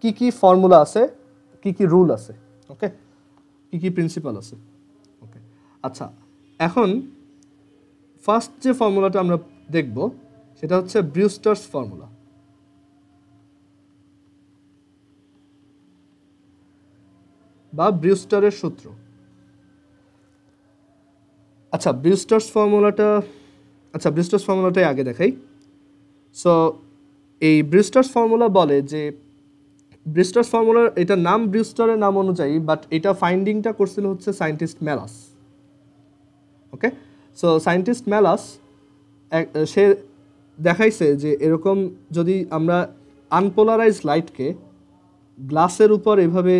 কি কি ফর্মুলা আছে, কি কি রুল আছে, ওকে, কি কি প্রিন্সিপাল আছে। ওকে, আচ্ছা, এখন ফার্স্ট যে ফর্মুলাটা আমরা দেখব সেটা হচ্ছে ব্রিউস্টার্স ফর্মুলা বা ব্রিউস্টারের সূত্র। আচ্ছা, ব্রিউস্টার্স ফর্মুলাটাই আগে দেখাই। সো এই ব্রিউস্টার্স ফর্মুলা বলে যে, ব্রিউস্টার্স ফর্মুলার এটা নাম ব্রিউস্টারের নাম অনুযায়ী, বাট এটা ফাইন্ডিংটা করছিল হচ্ছে সায়েন্টিস্ট ম্যালাস। ওকে, সো সায়েন্টিস্ট ম্যালাস সে দেখাইছে যে এরকম যদি আমরা আনপোলারাইজ লাইটকে গ্লাসের উপর এভাবে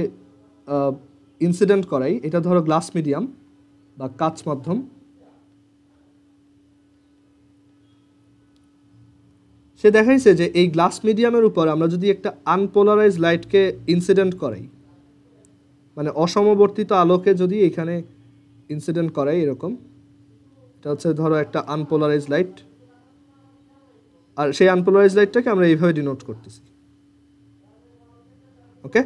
ইনসিডেন্ট করাই, এটা ধরো গ্লাস মিডিয়াম বা কাচ মাধ্যম, সে দেখাইছে যে এই গ্লাস মিডিয়ামের উপর আমরা যদি একটা আনপোলারাইজ লাইটকে ইনসিডেন্ট করাই, মানে অসমবর্তিত আলোকে যদি এখানে ইনসিডেন্ট করাই, এরকম, এটা হচ্ছে ধরো একটা আনপোলারাইজ লাইট, আর সেই আনপোলারাইজ লাইটটাকে আমরা এইভাবে ডিনোট করতেছি। ওকে,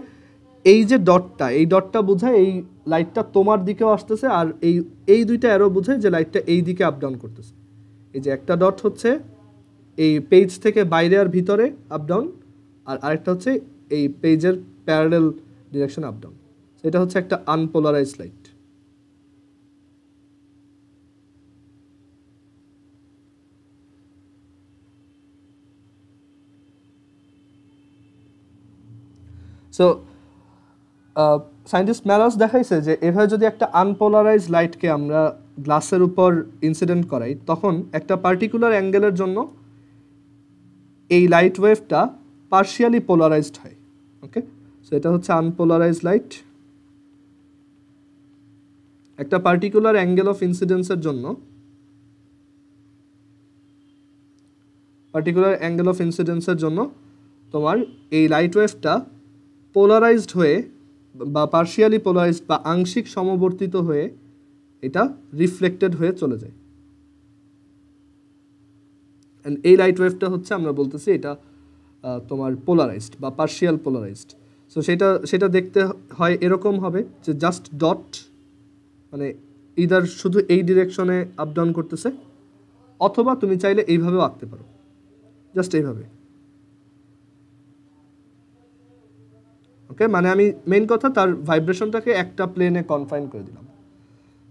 এই যে ডটটা, এই ডটটা বোঝায় এই লাইটটা তোমার দিকেও আসতেছে, আর এই দুইটা অ্যারো বোঝায় যে লাইটটা এই দিকে আপ ডাউন করতেছে। এই যে একটা ডট হচ্ছে এই পেজ থেকে বাইরে আর ভিতরে আপ ডাউন, আর আরেকটা হচ্ছে এই পেজের প্যারালেল ডিরেকশন আপ ডাউন। এটা হচ্ছে একটা unpolarised light. So scientist malleus দেখাইছে যে এভাবে যদি একটা আনপোলারাইজ লাইটকে আমরা গ্লাসের উপর ইনসিডেন্ট করাই, তখন একটা পার্টিকুলার অ্যাঙ্গেলের জন্য এই লাইট ওয়েভটা পার্শিয়ালি পোলারাইজড হয়। ওকে, সো এটা হচ্ছে আনপোলারাইজ লাইট। একটা পার্টিকুলার অ্যাঙ্গেল অফ ইনসিডেন্সের জন্য তোমার এই লাইট ওয়েভটা পোলারাইজড হয়ে বা পার্শিয়ালি পোলারাইজড বা আংশিক সমবর্তিত হয়ে এটা রিফ্লেক্টেড হয়ে চলে যায়। অ্যান্ড এই লাইট ওয়েভটা হচ্ছে আমরা বলতেছি এটা তোমার পোলারাইজড বা পার্শিয়াল পোলারাইজড। সো সেটা দেখতে হয় এরকম হবে যে জাস্ট ডট, মানে ইদার শুধু এই ডিরেকশনে আপ ডাউন করতেছে, অথবা তুমি চাইলে এইভাবেও আঁকতে পারো, জাস্ট এইভাবে। ওকে, মানে আমি মেইন কথা তার ভাইব্রেশনটাকে একটা প্লেনে কনফাইন করে দিলাম।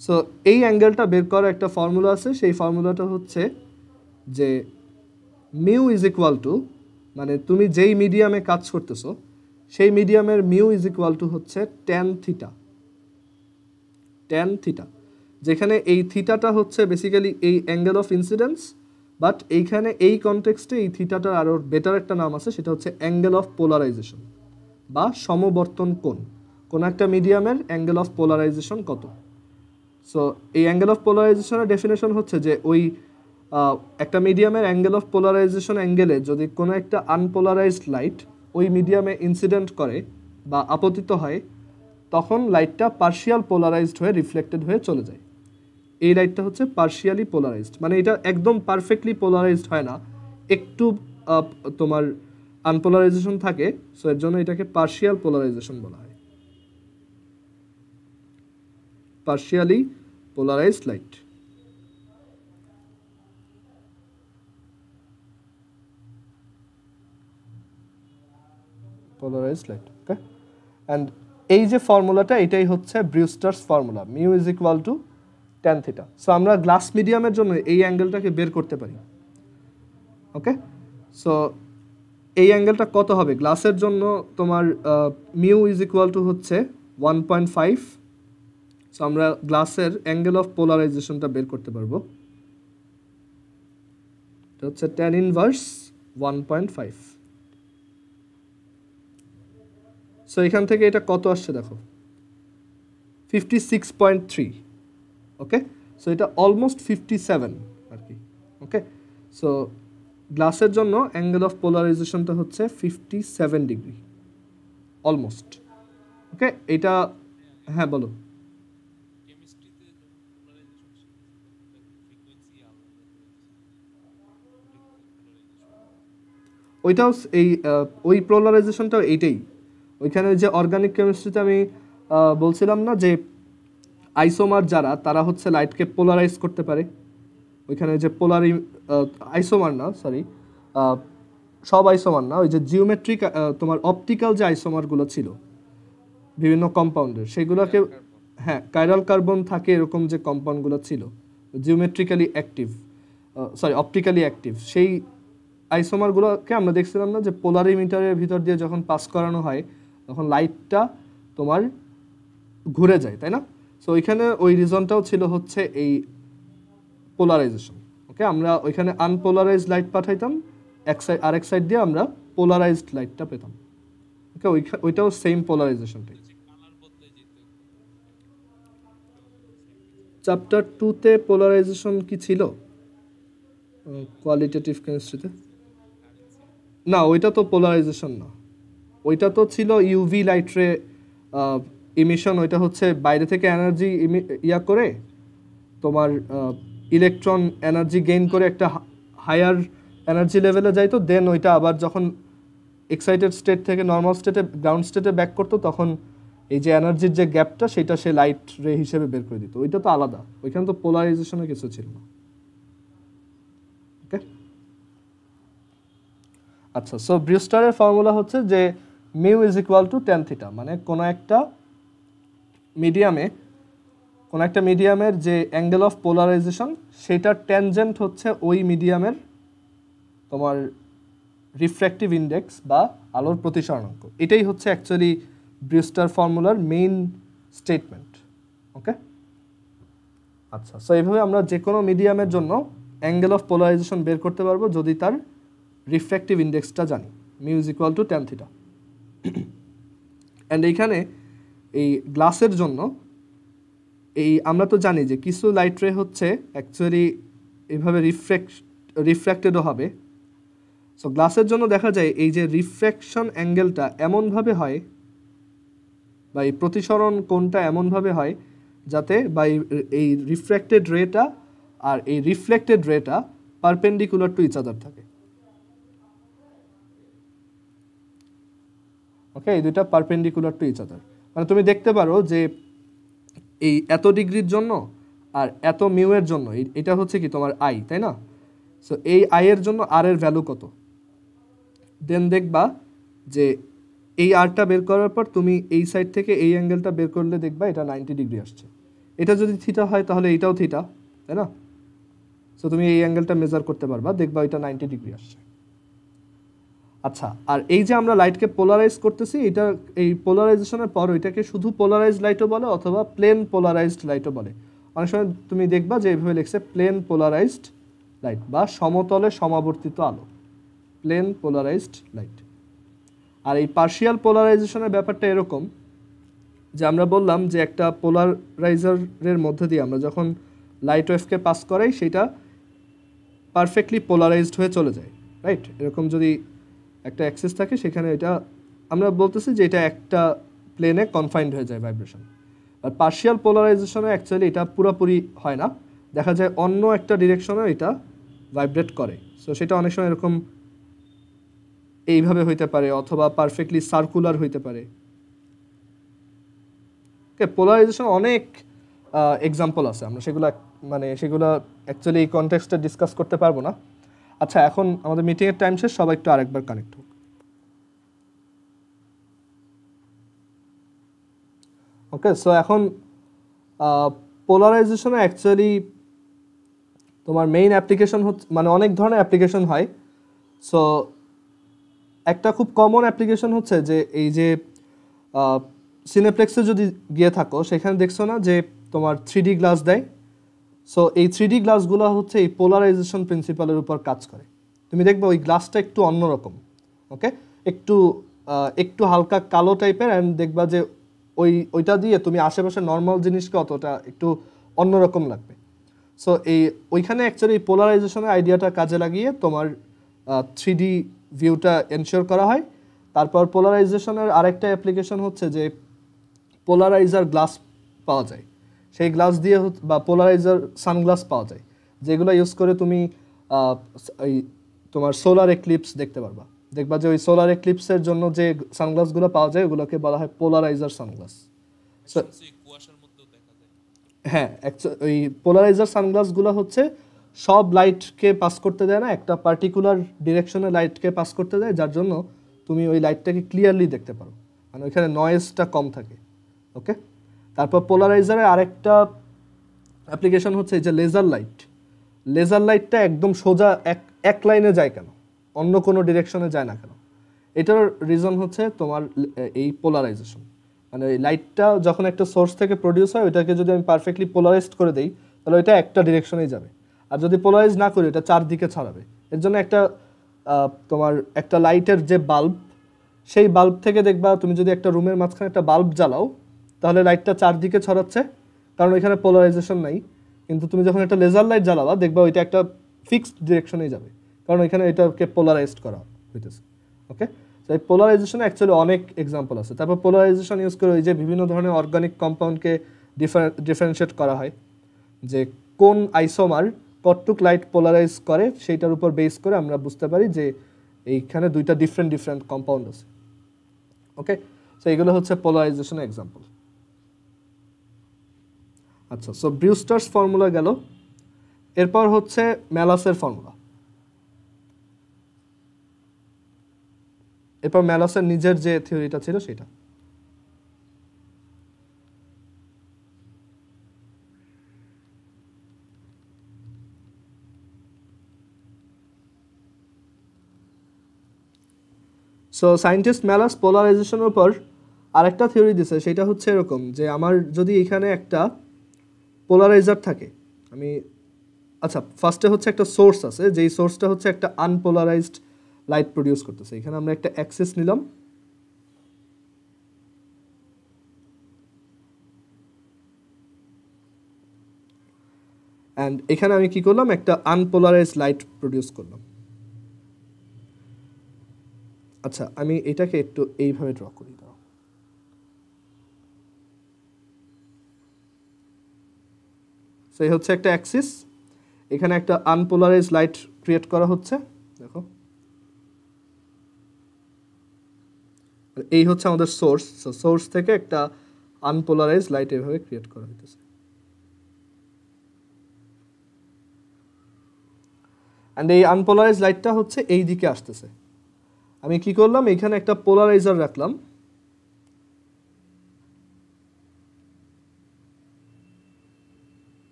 সো এই অ্যাঙ্গেলটা বের করার একটা ফর্মুলা আছে, সেই ফর্মুলাটা হচ্ছে যে মিউ ইজ ইকুয়াল টু, মানে তুমি যেই মিডিয়ামে কাজ করতেছো সেই মিডিয়ামের মিউ ইজ ইকুয়াল টু হচ্ছে ট্যান থিটা, যেখানে এই থিটাটা হচ্ছে বেসিক্যালি এই অ্যাঙ্গেল অফ ইনসিডেন্স, বাট এইখানে এই কনটেক্সটে এই থিটাটার আরও বেটার একটা নাম আছে, সেটা হচ্ছে অ্যাঙ্গেল অফ পোলারাইজেশন বা সমবর্তন কোণ। কোনো একটা মিডিয়ামের অ্যাঙ্গেল অফ পোলারাইজেশন কত। সো এই অ্যাঙ্গেল অফ পোলারাইজেশনের ডেফিনেশন হচ্ছে যে ওই একটা মিডিয়ামের অ্যাঙ্গেল অফ পোলারাইজেশন অ্যাঙ্গেলে যদি কোনো একটা আনপোলারাইজড লাইট ওই মিডিয়ামে ইনসিডেন্ট করে বা আপতিত হয়, তখন লাইটটা পার্শিয়াল পোলারাইজড হয়ে রিফ্লেক্টেড হয়ে চলে যায়। এই লাইটটা হচ্ছে পার্শিয়ালি পোলারাইজড, মানে এটা একদম পারফেক্টলি পোলারাইজড হয় না, একটু তোমার আনপোলারাইজেশন থাকে। সো এর জন্য এটাকে পার্শিয়াল পোলারাইজেশন বলা হয়, partially polarised light. Polarised light. Okay, and এই যে ফর্মুলাটা, এটাই হচ্ছে Brewster's formula, mu is equal to tan theta. So আমরা গ্লাস মিডিয়ামের জন্য এই অ্যাঙ্গেলটাকে বের করতে পারি। ওকে, সো এই অ্যাঙ্গেলটা কত হবে গ্লাসের জন্য, তোমার মিউ ইজ ইকুয়াল টু হচ্ছে 1.5। সো আমরা গ্লাসের অ্যাঙ্গেল অফ পোলারাইজেশনটা বের করতে পারবো, এটা হচ্ছে ট্যান ইনভার্স 1.5। সো এখান থেকে এটা কত আসছে দেখো, 56.3। ওকে, সো এটা অলমোস্ট 57 আর কি। ওকে, সো গ্লাসের জন্য অ্যাঙ্গেল অফ পোলারাইজেশনটা হচ্ছে 57 ডিগ্রি অলমোস্ট। ওকে, এটা হ্যাঁ বলো। ওইটাও এই ওই পোলারাইজেশনটাও এইটাই, ওইখানে যে অর্গানিক কেমিস্ট্রিতে আমি বলছিলাম না যে আইসোমার যারা তারা হচ্ছে লাইটকে পোলারাইজ করতে পারে, ওইখানে যে আইসোমার না, সরি, সব আইসোমার না, ওই যে জিওমেট্রিক তোমার অপটিক্যাল যে আইসোমারগুলো ছিল বিভিন্ন কম্পাউন্ডের, সেগুলোকে, হ্যাঁ, কাইরাল কার্বন থাকে এরকম যে কম্পাউন্ডগুলো ছিল geometrically active, sorry optically active, সেই আইসোমারগুলোকে আমরা দেখছিলাম না যে পোলারিমিটারের ভিতর দিয়ে যখন পাস করানো হয় তখন লাইটটা তোমার ঘুরে যায়, তাই না? সো ওইখানে ওই রিজনটাও ছিল হচ্ছে এই পোলারাইজেশন। ওকে, আমরা ওইখানে আনপোলারাইজড লাইট পাঠাইতাম, আরেক সাইড দিয়ে আমরা পোলারাইজড লাইটটা পেতাম। ওকে, ওইটাও সেম পোলারাইজেশনটাই। চ্যাপ্টার 2-তে পোলারাইজেশন কি ছিল কোয়ালিটেটিভ কেমিস্ট্রিতে? না, ওইটা তো পোলারাইজেশন না, ওইটা তো ছিল ইউভি লাইট রে ইমিশন। ওইটা হচ্ছে বাইরে থেকে এনার্জি ইয়া করে তোমার ইলেকট্রন এনার্জি গেইন করে একটা হায়ার এনার্জি লেভেলে যাইতো, দেন ওইটা আবার যখন এক্সাইটেড স্টেট থেকে নর্মাল স্টেটে গ্রাউন্ড স্টেটে ব্যাক করতো তখন এই যে এনার্জির যে গ্যাপটা সেটা সে লাইট রে হিসেবে বের করে দিত। ওইটা তো আলাদা, ওইখানে তো পোলারাইজেশনের কিছু ছিল না। ওকে, আচ্ছা, সো ব্রিউস্টারের ফর্মুলা হচ্ছে যে mu is equal to tan theta, মানে কোনো একটা মিডিয়ামের যে অ্যাঙ্গেল অফ পোলারাইজেশন সেটার ট্যানজেন্ট হচ্ছে ওই মিডিয়ামের তোমার রিফ্র্যাক্টিভ ইন্ডেক্স বা আলোর প্রতিসরণাঙ্ক। এটাই হচ্ছে অ্যাকচুয়ালি ব্রিউস্টার ফর্মুলার মেইন স্টেটমেন্ট। ওকে, আচ্ছা, সো এইভাবে আমরা যে কোনো মিডিয়ামের জন্য অ্যাঙ্গেল অফ পোলারাইজেশন বের করতে পারবো যদি তার রিফ্র্যাক্টিভ ইন্ডেক্সটা জানি, mu is equal to tan theta. And এইখানে এই গ্লাসের জন্য আমরা তো জানি যে কিছু লাইট রে হচ্ছে অ্যাকচুয়ালি এইভাবে রিফ্র্যাক্টেডও হবে। সো গ্লাসের জন্য দেখা যায় এই যে রিফ্র্যাকশন অ্যাঙ্গেলটা এমনভাবে হয় বা এই প্রতিসরণ কোণটা এমনভাবে হয় যাতে বা এই রিফ্র্যাক্টেড রেটা আর এই রিফ্লেক্টেড রেটা পারপেন্ডিকুলার টু ইচ আদার থাকে। ওকে, এই দুইটা পারপেন্ডিকুলার টু ইচ আদার, মানে তুমি দেখতে পারো যে এই এত ডিগ্রির জন্য আর এত মিউ এর জন্য এটা হচ্ছে কি তোমার আই, তাই না? সো এই আই এর জন্য আর এর ভ্যালু কত, দেন দেখবা যে এই আরটা বের করার পর তুমি এই সাইড থেকে এই অ্যাঙ্গেলটা বের করলে দেখবা এটা 90 ডিগ্রি আসছে। এটা যদি থিটা হয় তাহলে এটাও থিটা, তাই না? সো তুমি এই অ্যাঙ্গেলটা মেজার করতে পারবা, দেখবা এটা 90 ডিগ্রি আসছে। আচ্ছা, আর এই যে আমরা লাইটকে পোলারাইজ করতেছি, এটা এই পোলারাইজেশনের পর ওইটাকে শুধু পোলারাইজড লাইটও বলে অথবা প্লেন পোলারাইজড লাইটও বলে। অনেক সময় তুমি দেখবা যে এইভাবে লিখছে প্লেন পোলারাইজড লাইট বা সমতলে সমাবর্তিত আলো, প্লেন পোলারাইজড লাইট। আর এই পার্শিয়াল পোলারাইজেশনের ব্যাপারটা এরকম যে আমরা বললাম যে একটা পোলারাইজারের মধ্যে দিয়ে আমরা যখন লাইট ওয়েভকে পাস করাই সেটা পারফেক্টলি পোলারাইজড হয়ে চলে যায়, রাইট? এরকম যদি একটা অ্যাক্সিস থাকে সেখানে এটা আমরা বলতেছি যে এটা একটা প্লেনে কনফাইন্ড হয়ে যায় ভাইব্রেশন। আর পার্শিয়াল পোলারাইজেশনে অ্যাকচুয়ালি এটা পুরোপুরি হয় না, দেখা যায় অন্য একটা ডিরেকশনে এটা ভাইব্রেট করে। সো সেটা অনেক সময় এরকম এইভাবে হইতে পারে অথবা পারফেক্টলি সার্কুলার হইতে পারে। ওকে, পোলারাইজেশন অনেক এক্সাম্পল আছে, আমরা সেগুলো অ্যাকচুয়ালি এই কনটেক্সটে ডিসকাস করতে পারবো না। আচ্ছা, এখন আমাদের মিটিংয়ের টাইম শেষ, সবাই একটু আরেকবার কানেক্ট হোক। ওকে, সো এখন পোলারাইজেশনে অ্যাকচুয়ালি তোমার মেইন অ্যাপ্লিকেশন হচ্ছে, মানে অনেক ধরনের অ্যাপ্লিকেশন হয়। সো একটা খুব কমন অ্যাপ্লিকেশন হচ্ছে যে এই যে সিনেপ্লেক্সে যদি গিয়ে থাকো সেখানে দেখছো না যে তোমার 3D গ্লাস দেয়। সো এই 3D গ্লাসগুলো হচ্ছে এই পোলারাইজেশন প্রিন্সিপালের উপর কাজ করে। তুমি দেখবে ওই গ্লাসটা একটু অন্যরকম, ওকে, একটু হালকা কালো টাইপের, অ্যান্ড দেখবা যে ওইটা দিয়ে তুমি আশেপাশে নর্মাল জিনিসকে অতটা একটু অন্যরকম লাগবে। সো ওইখানে অ্যাকচুয়ালি পোলারাইজেশনের আইডিয়াটা কাজে লাগিয়ে তোমার 3D ভিউটা এনশিওর করা হয়। তারপর পোলারাইজেশনের আরেকটা অ্যাপ্লিকেশন হচ্ছে যে পোলারাইজার গ্লাস পাওয়া যায়, সেই গ্লাস দিয়ে বা পোলারাইজার সানগ্লাস পাওয়া যায় যেগুলো ইউজ করে তুমি এই তোমার সোলার এক্লিপস দেখতে পারবা। দেখবা যে ওই সোলার এক্লিপসের জন্য যে সানগ্লাসগুলো পাওয়া যায় ওগুলোকে বলা হয় পোলারাইজার সানগ্লাস। হ্যাঁ, ওই পোলারাইজার সানগ্লাসগুলো হচ্ছে সব লাইটকে পাস করতে দেয় না, একটা পার্টিকুলার ডিরেকশনে লাইটকে পাস করতে দেয়, যার জন্য তুমি ওই লাইটটাকে ক্লিয়ারলি দেখতে পারো, মানে ওইখানে নয়েজটা কম থাকে। ওকে, তারপর পোলারাইজারের আরেকটা অ্যাপ্লিকেশন হচ্ছে এই যে লেজার লাইট। লেজার লাইটটা একদম সোজা এক লাইনে যায় কেন, অন্য কোনো ডিরেকশনে যায় না কেন? এটার রিজন হচ্ছে তোমার এই পোলারাইজেশন। মানে এই লাইটটা যখন একটা সোর্স থেকে প্রডিউস হয় ওইটাকে যদি আমি পারফেক্টলি পোলারাইজড করে দিই তাহলে ওইটা একটা ডিরেকশনেই যাবে, আর যদি পোলারাইজ না করি এটা চারদিকে ছড়াবে। এর জন্য তোমার একটা লাইটের যে বাল্ব, সেই বাল্ব থেকে দেখবা তুমি যদি একটা রুমের মাঝখানে একটা বাল্ব জ্বালাও তাহলে লাইটটা চারদিকে ছড়াচ্ছে, কারণ ওইখানে পোলারাইজেশন নাই। কিন্তু তুমি যখন একটা লেজার লাইট জ্বালাবা দেখবা ওইটা একটা ফিক্সড ডিরেকশনেই যাবে, কারণ এখানে এটাকে পোলারাইজড করা হইতেছে। ওকে, তো এই পোলারাইজেশনে অ্যাকচুয়ালি অনেক এক্সাম্পল আছে। তারপর পোলারাইজেশন ইউজ করে ওই যে বিভিন্ন ধরনের অর্গানিক কম্পাউন্ডকে ডিফারেন্সিয়েট করা হয়, যে কোন আইসোমার কতটুক লাইট পোলারাইজ করে সেইটার উপর বেস করে আমরা বুঝতে পারি যে এইখানে দুইটা ডিফারেন্ট কম্পাউন্ড আছে। ওকে, সো এগুলো হচ্ছে পোলারাইজেশনের এক্সাম্পল। আচ্ছা, সো ব্রিউস্টার্স ফর্মুলা গেল, এরপর হচ্ছে ম্যালাসের ফর্মুলা। এরপর ম্যালাসের নিজের যে থিওরিটা ছিল সেটা। সো সায়েন্টিস্ট ম্যালাস পোলারাইজেশনের উপর আরেকটা থিওরি দিছে, সেটা হচ্ছে এরকম যে আমার যদি এখানে একটা পোলারাইজার থাকে, আচ্ছা ফার্স্টে হচ্ছে একটা সোর্স আছে, যেই সোর্সটা হচ্ছে একটা আনপোলারাইজড লাইট প্রডিউস করতেছে। এখানে আমরা একটা অ্যাক্সিস নিলাম, অ্যান্ড এখানে আমি কি করলাম, একটা আনপোলারাইজড লাইট প্রডিউস করলাম। আচ্ছা, আমি এটাকে একটু এইভাবে ড্র করি দাও। সেই হচ্ছে একটা অ্যাক্সিস, এখানে একটা আনপোলারাইজড লাইট ক্রিয়েট করা হচ্ছে, দেখো এই হচ্ছে আমাদের সোর্স। সোর্স থেকে একটা আনপোলারাইজড লাইট এভাবে ক্রিয়েট করা হইতেছে। অ্যান্ড এই আনপোলারাইজড লাইটটা হচ্ছে এই দিকে আসতেছে। আমি কি করলাম, এখানে একটা পোলারাইজার রাখলাম,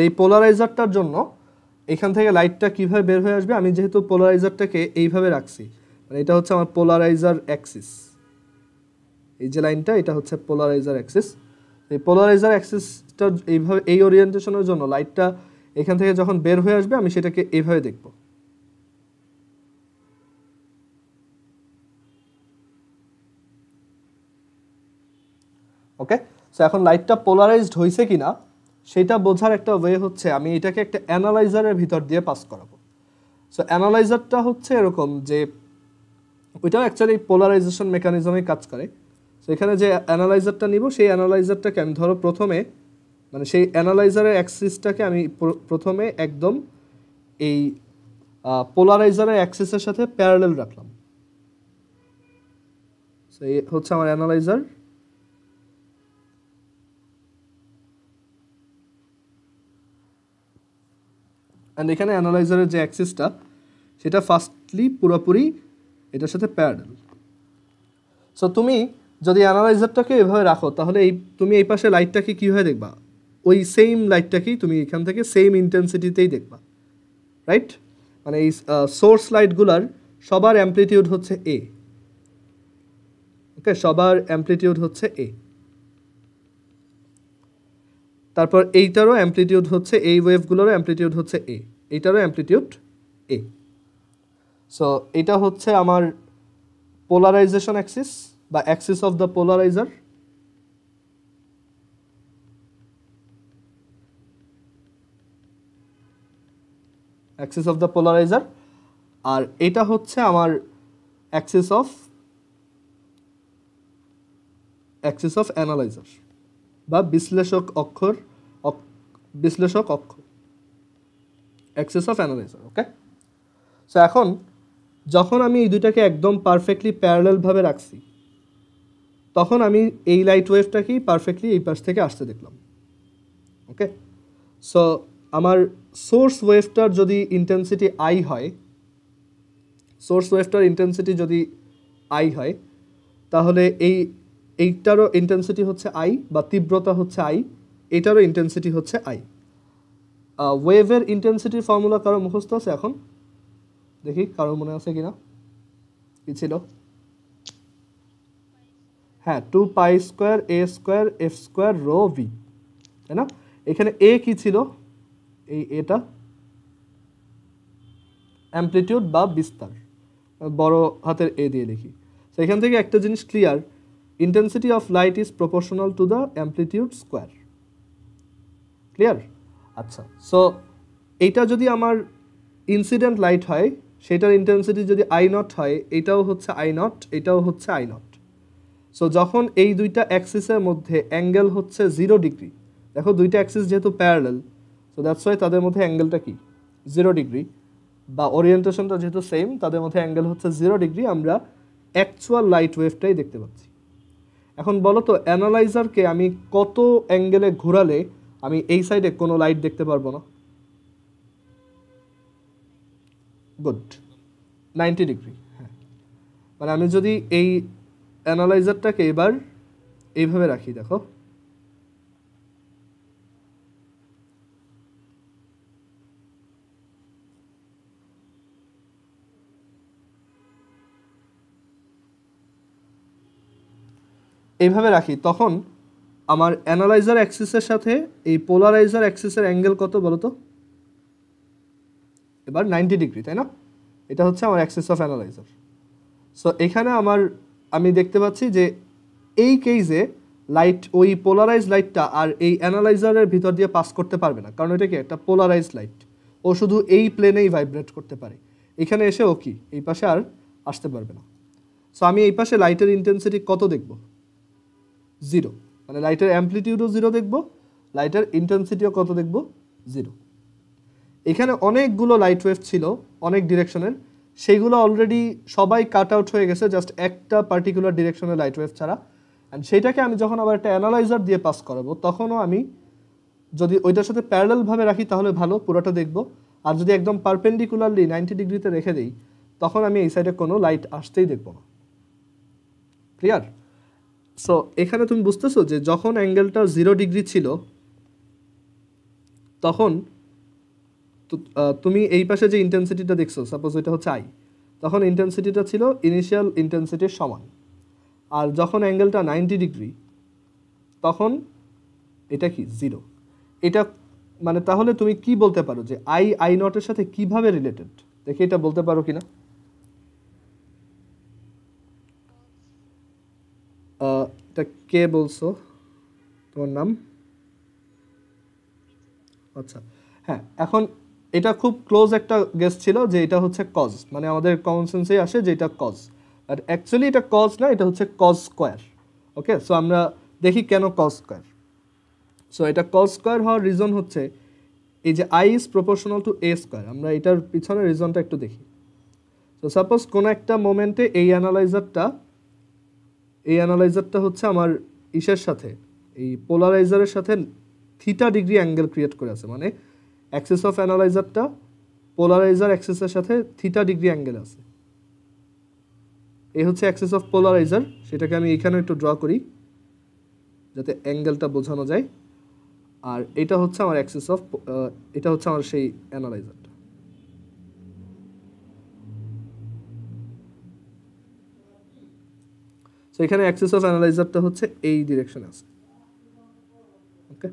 এই পোলারাইজারটার জন্য এখান থেকে লাইটটা কিভাবে বের হয়ে আসবে, আমি যেহেতু পোলারাইজারটাকে এইভাবে রাখছি, মানে এটা হচ্ছে আমার পোলারাইজার অ্যাক্সিস, এই যে লাইনটা এটা হচ্ছে পোলারাইজার অ্যাক্সিস। এই পোলারাইজার অ্যাক্সিসটা এইভাবে এই ওরিয়েন্টেশনের জন্য লাইটটা এখান থেকে যখন বের হয়ে আসবে আমি সেটাকে এইভাবে দেখব। ওকে, সো এখন লাইটটা পোলারাইজড হয়েছে কিনা সেটা বোঝার একটা ওয়ে হচ্ছে আমি এটাকে একটা অ্যানালাইজারের ভিতর দিয়ে পাস করাবো। সো অ্যানালাইজারটা হচ্ছে এরকম যে ওইটাও অ্যাকচুয়ালি পোলারাইজেশন মেকানিজমে কাজ করে। সো এখানে যে অ্যানালাইজারটা নিব সেই অ্যানালাইজারটাকে আমি ধরো প্রথমে, মানে সেই অ্যানালাইজারের অ্যাক্সিসটাকে আমি প্রথমে একদম এই পোলারাইজারের অ্যাক্সিসের সাথে প্যারালেল রাখলাম। সো এই হচ্ছে আমার অ্যানালাইজার। অ্যান্ড এখানে অ্যানালাইজারের যে অ্যাক্সিসটা সেটা ফার্স্টলি পুরোপুরি এটার সাথে প্যারালেল। সো তুমি যদি অ্যানালাইজারটাকে এভাবে রাখো তাহলে তুমি এই পাশে লাইটটাকে কীভাবে দেখবা, ওই সেম লাইটটাকেই তুমি এখান থেকে সেম ইন্টেন্সিটিতেই দেখবা, রাইট? মানে এই সোর্স লাইটগুলার সবার অ্যামপ্লিটিউড হচ্ছে এ। ওকে, সবার অ্যামপ্লিটিউড হচ্ছে এ। তারপর এইটারও অ্যামপ্লিটিউড হচ্ছে, এই ওয়েভগুলোরও অ্যামপ্লিটিউড হচ্ছে এ, এইটারও অ্যামপ্লিটিউড এ। সো এটা হচ্ছে আমার পোলারাইজেশন অ্যাক্সিস বা axis of the polariser. Axis of the polariser. আর এটা হচ্ছে আমার অ্যাক্সিস অফ অ্যানালাইজার বা বিশ্লেষক বিশ্লেষক অক্ষ, Axis of analyser. Okay, so এখন যখন আমি এই দুইটাকে একদম পারফেক্টলি প্যারালালভাবে রাখছি, তখন আমি এই লাইট ওয়েভটাকেই পারফেক্টলি এই পাশ থেকে আসতে দেখলাম। ওকে, সো আমার সোর্স ওয়েভটার যদি ইন্টেন্সিটি আই হয়, সোর্স ওয়েভটার ইন্টেন্সিটি যদি আই হয়, তাহলে এইটারও ইন্টেন্সিটি হচ্ছে আই, বা তীব্রতা হচ্ছে আই, এটারও ইন্টেন্সিটি হচ্ছে আই। ওয়েভের ইন্টেন্সিটির ফর্মুলা কারো মুখস্থ আছে? এখন দেখি কারো মনে আছে কিনা। কি ছিল? হ্যাঁ, 2π² a² f² রো ভি, তাই না? এখানে এ কি ছিল? এটা অ্যামপ্লিটিউড বা বিস্তার, বড় হাতের এ দিয়ে লিখি। তো এখান থেকে একটা জিনিস clear, intensity of light is proportional to the amplitude square. Clear? আচ্ছা, সো এইটা যদি আমার ইনসিডেন্ট লাইট হয়, সেটার ইন্টেন্সিটি যদি আই নট হয়, এটাও হচ্ছে আই নট, এটাও হচ্ছে আই নট। সো যখন এই দুইটা অ্যাক্সিসের মধ্যে অ্যাঙ্গেল হচ্ছে 0 ডিগ্রি, দেখো দুইটা অ্যাক্সিস যেহেতু প্যারালাল, সো দ্যাটস ওয়াই তাদের মধ্যে অ্যাঙ্গেলটা কি 0 ডিগ্রি, বা ওরিয়েন্টেশনটা যেহেতু সেম, তাদের মধ্যে অ্যাঙ্গেল হচ্ছে 0 ডিগ্রি। আমরা অ্যাকচুয়াল লাইট ওয়েভটাই দেখতে পাচ্ছি। এখন বলো তো, অ্যানালাইজারকে আমি কত অ্যাঙ্গেলে ঘোরালে আমি এই সাইডে কোনো লাইট দেখতে পারবো না? Good, 90 degree. হ্যাঁ, মানে আমি যদি এই অ্যানালাইজারটাকে এবার এইভাবে রাখি, দেখো এইভাবে রাখি, তখন আমার অ্যানালাইজার অ্যাক্সিসের সাথে এই পোলারাইজার অ্যাক্সিসের অ্যাঙ্গেল কত বলো তো? এবার 90 ডিগ্রি, তাই না? এটা হচ্ছে আমার অ্যাক্সিস অফ অ্যানালাইজার। সো এখানে আমি দেখতে পাচ্ছি যে এই কেসে লাইট, ওই পোলারাইজ লাইটটা আর এই অ্যানালাইজারের ভিতর দিয়ে পাস করতে পারবে না, কারণ এটা কি একটা পোলারাইজ লাইট, ও শুধু এই প্লেনেই ভাইব্রেট করতে পারে। এখানে এসে ও কি এই পাশে আর আসতে পারবে না। সো আমি এই পাশে লাইটের ইন্টেন্সিটি কত দেখব? 0, মানে লাইটের অ্যামপ্লিটিউডও 0 দেখব, লাইটের ইন্টেন্সিটিও কত দেখব? 0। এখানে অনেকগুলো লাইট ওয়েভ ছিল অনেক ডিরেকশনের, সেইগুলো অলরেডি সবাই কাট আউট হয়ে গেছে, জাস্ট একটা পার্টিকুলার ডিরেকশনের লাইট ওয়েভ ছাড়া। অ্যান্ড সেইটাকে আমি যখন আবার একটা অ্যানালাইজার দিয়ে পাস করাবো, তখনও আমি যদি ওইটার সাথে প্যারালালভাবে রাখি তাহলে ভালো, পুরোটা দেখব। আর যদি একদম পারপেন্ডিকুলারলি 90 ডিগ্রিতে রেখে দিই, তখন আমি এই সাইডে কোনো লাইট আসতেই দেখব না। ক্লিয়ার? সো এখানে তুমি বুঝতেছো যে যখন অ্যাঙ্গেলটা 0 ডিগ্রি ছিল, তখন তুমি এই পাশে যে ইন্টেন্সিটিটা দেখছো, সাপোজ এটা হচ্ছে আই, তখন ইন্টেন্সিটিটা ছিল ইনিশিয়াল ইন্টেন্সিটির সমান। আর যখন অ্যাঙ্গেলটা 90 ডিগ্রি, তখন এটা কি 0। এটা মানে তাহলে তুমি কি বলতে পারো যে আই নটের সাথে কিভাবে রিলেটেড? দেখি এটা বলতে পারো কিনা। এটা কে বলছো? তোমার নাম? আচ্ছা, হ্যাঁ, এখন এটা খুব ক্লোজ একটা গেস ছিল যে এটা হচ্ছে কজ, মানে আমাদের কমন সেন্সেই আসে যে এটা কজ, আর অ্যাকচুয়ালি এটা কজ না, এটা হচ্ছে কজ স্কোয়ার। ওকে, সো আমরা দেখি কেন কজ স্কোয়ার। সো এটা কজ স্কোয়ার হওয়ার রিজন হচ্ছে এই যে I is proportional to A square. আমরা এটার পিছনে রিজনটা একটু দেখি। তো সাপোজ কোনো একটা মোমেন্টে এই অ্যানালাইজারটা হচ্ছে আমার ইসের সাথে, এই পোলারাইজারের সাথে থিটা ডিগ্রি অ্যাঙ্গেল ক্রিয়েট করে আছে, মানে অ্যাক্সিস অফ অ্যানালাইজারটা পোলারাইজার অ্যাক্সিসের সাথে থিটা ডিগ্রি অ্যাঙ্গেল আছে। এই হচ্ছে অ্যাক্সিস অফ পোলারাইজার, সেটাকে আমি এখানে একটু ড্র করি যাতে অ্যাঙ্গেলটা বোঝানো যায়। আর এটা হচ্ছে আমার অ্যাক্সিস অফ, এটা হচ্ছে আমার সেই অ্যানালাইজারটা। সো এখানে অ্যাক্সিস অফ অ্যানালাইজারটা হচ্ছে এই ডিরেকশনে আছে। ওকে,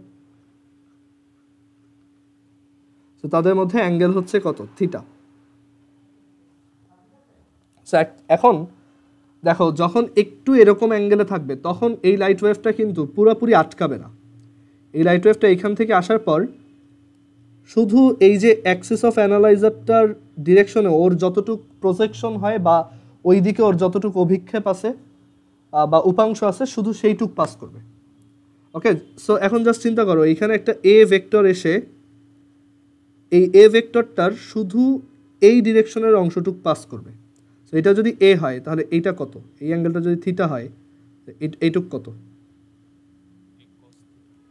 সো তাদের মধ্যে অ্যাঙ্গেল হচ্ছে কত? থিটা। সো এখন দেখো, যখন একটু এরকম অ্যাঙ্গেলে থাকবে, তখন এই লাইট ওয়েভটা কিন্তু পুরোপুরি আটকাবে না। এই লাইট ওয়েভটা এখান থেকে আসার পর শুধু এই যে অ্যাক্সিস অফ অ্যানালাইজারটার ডিরেকশনে ওর যতটুকু প্রজেকশন হয়, বা ওই দিকে ওর যতটুকু অভিক্ষেপ আছে বা উপাংশ আছে, শুধু সেইটুক পাস করবে। ওকে, সো এখন জাস্ট চিন্তা করো এইখানে একটা এ ভেক্টর এসে এই এ ভেক্টরটার শুধু এই ডিরেকশনের অংশটুক পাস করবে। সো এটা যদি এ হয় তাহলে এইটা কত, এই অ্যাঙ্গেলটা যদি থিটা হয় এইটুক কত,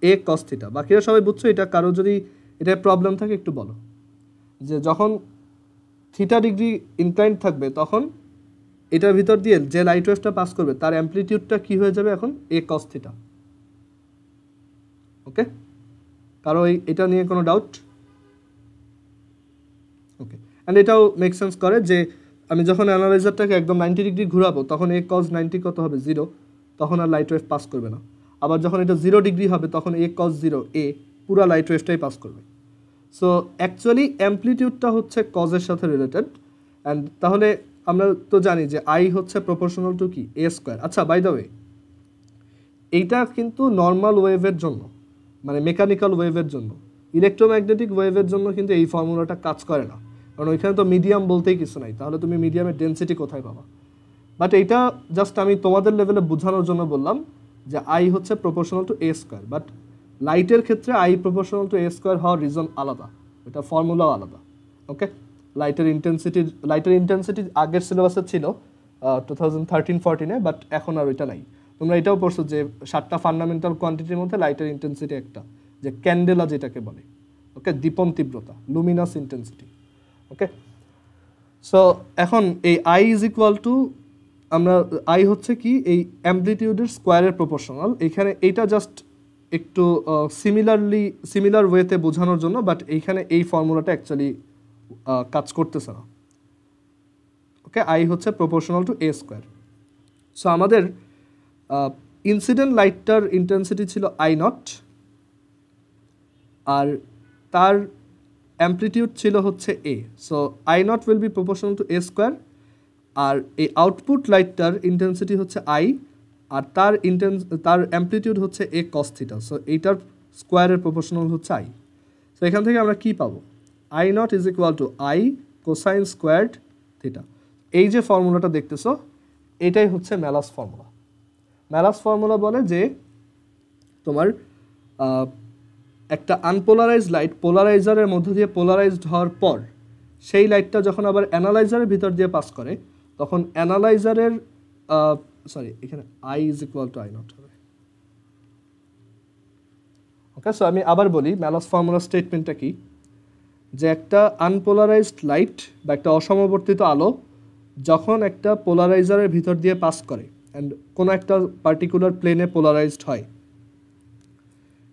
এ কস থিটা। বাকিরা সবাই বুঝছো? এটা কারো যদি এটা প্রবলেম থাকে একটু বলো, যে যখন থিটা ডিগ্রি ইনক্লাইন্ড থাকবে তখন এটার ভিতর দিয়ে যে লাইট ওয়েভটা পাস করবে তার অ্যামপ্লিটিউডটা কি হয়ে যাবে এখন, এ কস থিটা। ওকে, কারো এটা নিয়ে কোনো ডাউট? ওকে, অ্যান্ড এটাও মেক সেন্স করে যে আমি যখন অ্যানালাইজারটাকে একদম 90 ডিগ্রি ঘুরাবো তখন এ কজ 90 কত হবে, 0, তখন আর লাইট ওয়েভ পাস করবে না। আবার যখন এটা 0 ডিগ্রি হবে তখন এ কজ 0 এ পুরা লাইট ওয়েভটাই পাস করবে। সো অ্যাকচুয়ালি অ্যামপ্লিটিউডটা হচ্ছে কজের সাথে রিলেটেড। অ্যান্ড তাহলে আমরা তো জানি যে আই হচ্ছে প্রপোর্শনাল টু কি, এ স্কোয়ার। আচ্ছা, বাই দ্য ওয়ে এইটা কিন্তু নর্মাল ওয়েভের জন্য, মানে মেকানিক্যাল ওয়েভের জন্য। ইলেকট্রোম্যাগনেটিক ওয়েভের জন্য কিন্তু এই ফর্মুলাটা কাজ করে না, কারণ ওইখানে তো মিডিয়াম বলতেই কিছু নাই, তাহলে তুমি মিডিয়ামের ডেন্সিটি কোথায় পাবা? বাট এইটা জাস্ট আমি তোমাদের লেভেলে বোঝানোর জন্য বললাম যে আই হচ্ছে proportional to A square. But লাইটের ক্ষেত্রে I proportional to A square হওয়ার রিজন আলাদা, এটা ফর্মুলাও আলাদা। ওকে, লাইটের ইন্টেন্সিটি আগের সিলেবাসে ছিল 2013-14-এ, বাট এখন আর ওইটা নাই। তোমরা এটাও পড়ছো যে 7টা ফান্ডামেন্টাল কোয়ান্টিটির মধ্যে লাইটের ইন্টেন্সিটি একটা, যে ক্যান্ডেলা যেটাকে বলে। ওকে, দীপন তীব্রতা, লুমিনাস ইন্টেন্সিটি। ওকে, সো এখন এই আই ইজ ইকুয়াল টু, আমরা আই হচ্ছে কি এই অ্যামপ্লিটিউডের স্কোয়ারের প্রপোর্শনাল। এখানে এইটা জাস্ট একটু সিমিলার ওয়েতে বোঝানোর জন্য, বাট এইখানে এই ফর্মুলাটা অ্যাকচুয়ালি কাজ করতেছে না। ওকে, আই হচ্ছে proportional to A square. So আমাদের ইনসিডেন্ট লাইটটার ইন্টেন্সিটি ছিল আই নট, আর তার অ্যামপ্লিটিউড ছিল হচ্ছে A. So I naught will be proportional to A square, আর এই আউটপুট লাইটটার ইন্টেন্সিটি হচ্ছে আই, আর তার অ্যামপ্লিটিউড হচ্ছে এ কস থিটা। সো এইটার স্কোয়ারের প্রপোর্শনাল হচ্ছে আই। সো এখান থেকে আমরা কি পাবো, I not is equal to I cosine squared theta. এই যে ফর্মুলাটা দেখতেছো এটাই হচ্ছে ম্যালাস ফর্মুলা। ম্যালাস ফর্মুলা বলে যে তোমার একটা আনপোলারাইজড লাইট পোলারাইজারের মধ্য দিয়ে পোলারাইজড হওয়ার পর সেই লাইটটা যখন আবার অ্যানালাইজারের ভিতর দিয়ে পাস করে তখন অ্যানালাইজারের এখানে I is equal to I not হবে। ওকে, সো আমি আবার বলি ম্যালাস ফর্মুলা স্টেটমেন্টটা কি, যে একটা আনপোলারাইজড লাইট বা একটা অসমবর্তিত আলো যখন একটা পোলারাইজারের ভিতর দিয়ে পাস করে অ্যান্ড কোনো একটা পার্টিকুলার প্লেনে পোলারাইজড হয়,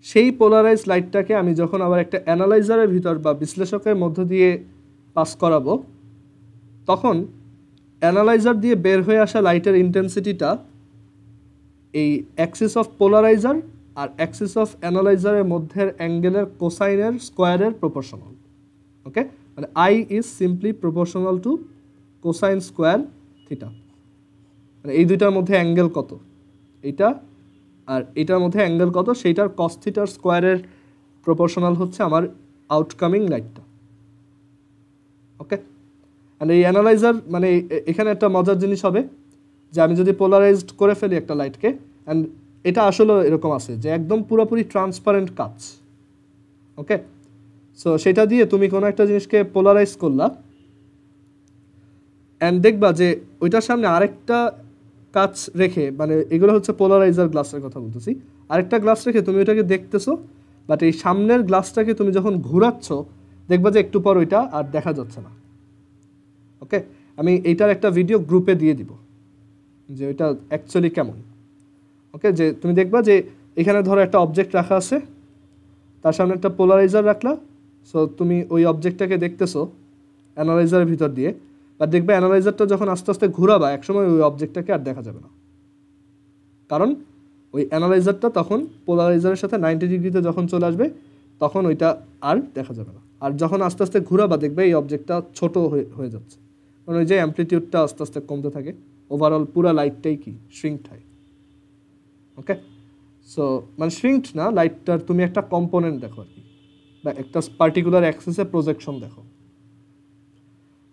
সেই পোলারাইজড লাইটটাকে আমি যখন আবার একটা অ্যানালাইজারের ভিতর বা বিশ্লেষকের মধ্য দিয়ে পাস করাবো তখন অ্যানালাইজার দিয়ে বের হয়ে আসা লাইটের ইন্টেন্সিটিটা এই অ্যাক্সিস অফ পোলারাইজার আর অ্যাক্সিস অফ অ্যানালাইজারের মধ্যের অ্যাঙ্গেলের কোসাইনের স্কোয়ারের প্রপোর্শনাল। ওকে, মানে I is simply proportional to cosine square theta. মানে এই দুইটার মধ্যে অ্যাঙ্গেল কত, এইটা আর এটার মধ্যে অ্যাঙ্গেল কত, সেইটার কস থিটার স্কোয়ারের প্রপোর্শনাল হচ্ছে আমার আউটকামিং লাইটটা। ওকে, অ্যান্ড এই অ্যানালাইজার মানে এখানে একটা মজার জিনিস হবে যে আমি যদি পোলারাইজড করে ফেলি একটা লাইটকে, অ্যান্ড এটা আসলে এরকম আছে যে একদম পুরোপুরি ট্রান্সপারেন্ট কাচ। ওকে, সো সেটা দিয়ে তুমি কোনো একটা জিনিসকে পোলারাইজ করলা অ্যান্ড দেখবা যে ওইটার সামনে আরেকটা কাচ রেখে, মানে এগুলো হচ্ছে পোলারাইজার গ্লাসের কথা বলতেছি, আরেকটা গ্লাস রেখে তুমি ওইটাকে দেখতেছো, বাট এই সামনের গ্লাসটাকে তুমি যখন ঘুরাচ্ছ দেখবা যে একটু পর ওইটা আর দেখা যাচ্ছে না। ওকে, আমি এইটার একটা ভিডিও গ্রুপে দিয়ে দিব যে ওইটা অ্যাকচুয়ালি কেমন। ওকে, যে তুমি দেখবা যে এখানে ধরো একটা অবজেক্ট রাখা আছে, তার সামনে একটা পোলারাইজার রাখলা, সো তুমি ওই অবজেক্টটাকে দেখতেছো অ্যানালাইজারের ভিতর দিয়ে, বা দেখবে অ্যানালাইজারটা যখন আস্তে আস্তে ঘুরাবা একসময় ওই অবজেক্টটাকে আর দেখা যাবে না, কারণ ওই অ্যানালাইজারটা তখন পোলারাইজারের সাথে 90 ডিগ্রিতে যখন চলে আসবে তখন ওইটা আর দেখা যাবে না। আর যখন আস্তে আস্তে ঘুরাবা দেখবে এই অবজেক্টটা ছোট হয়ে যাচ্ছে, কারণ ওই যে অ্যামপ্লিটিউডটা আস্তে আস্তে কমতে থাকে, ওভারঅল পুরো লাইটটাই কি শ্রিঙ্কড হয়। ওকে, সো মানে শ্রিঙ্কড না, লাইটটার তুমি একটা কম্পোনেন্ট দেখো আর কি, বা একটা পার্টিকুলার অ্যাক্সিসে প্রজেকশন দেখো।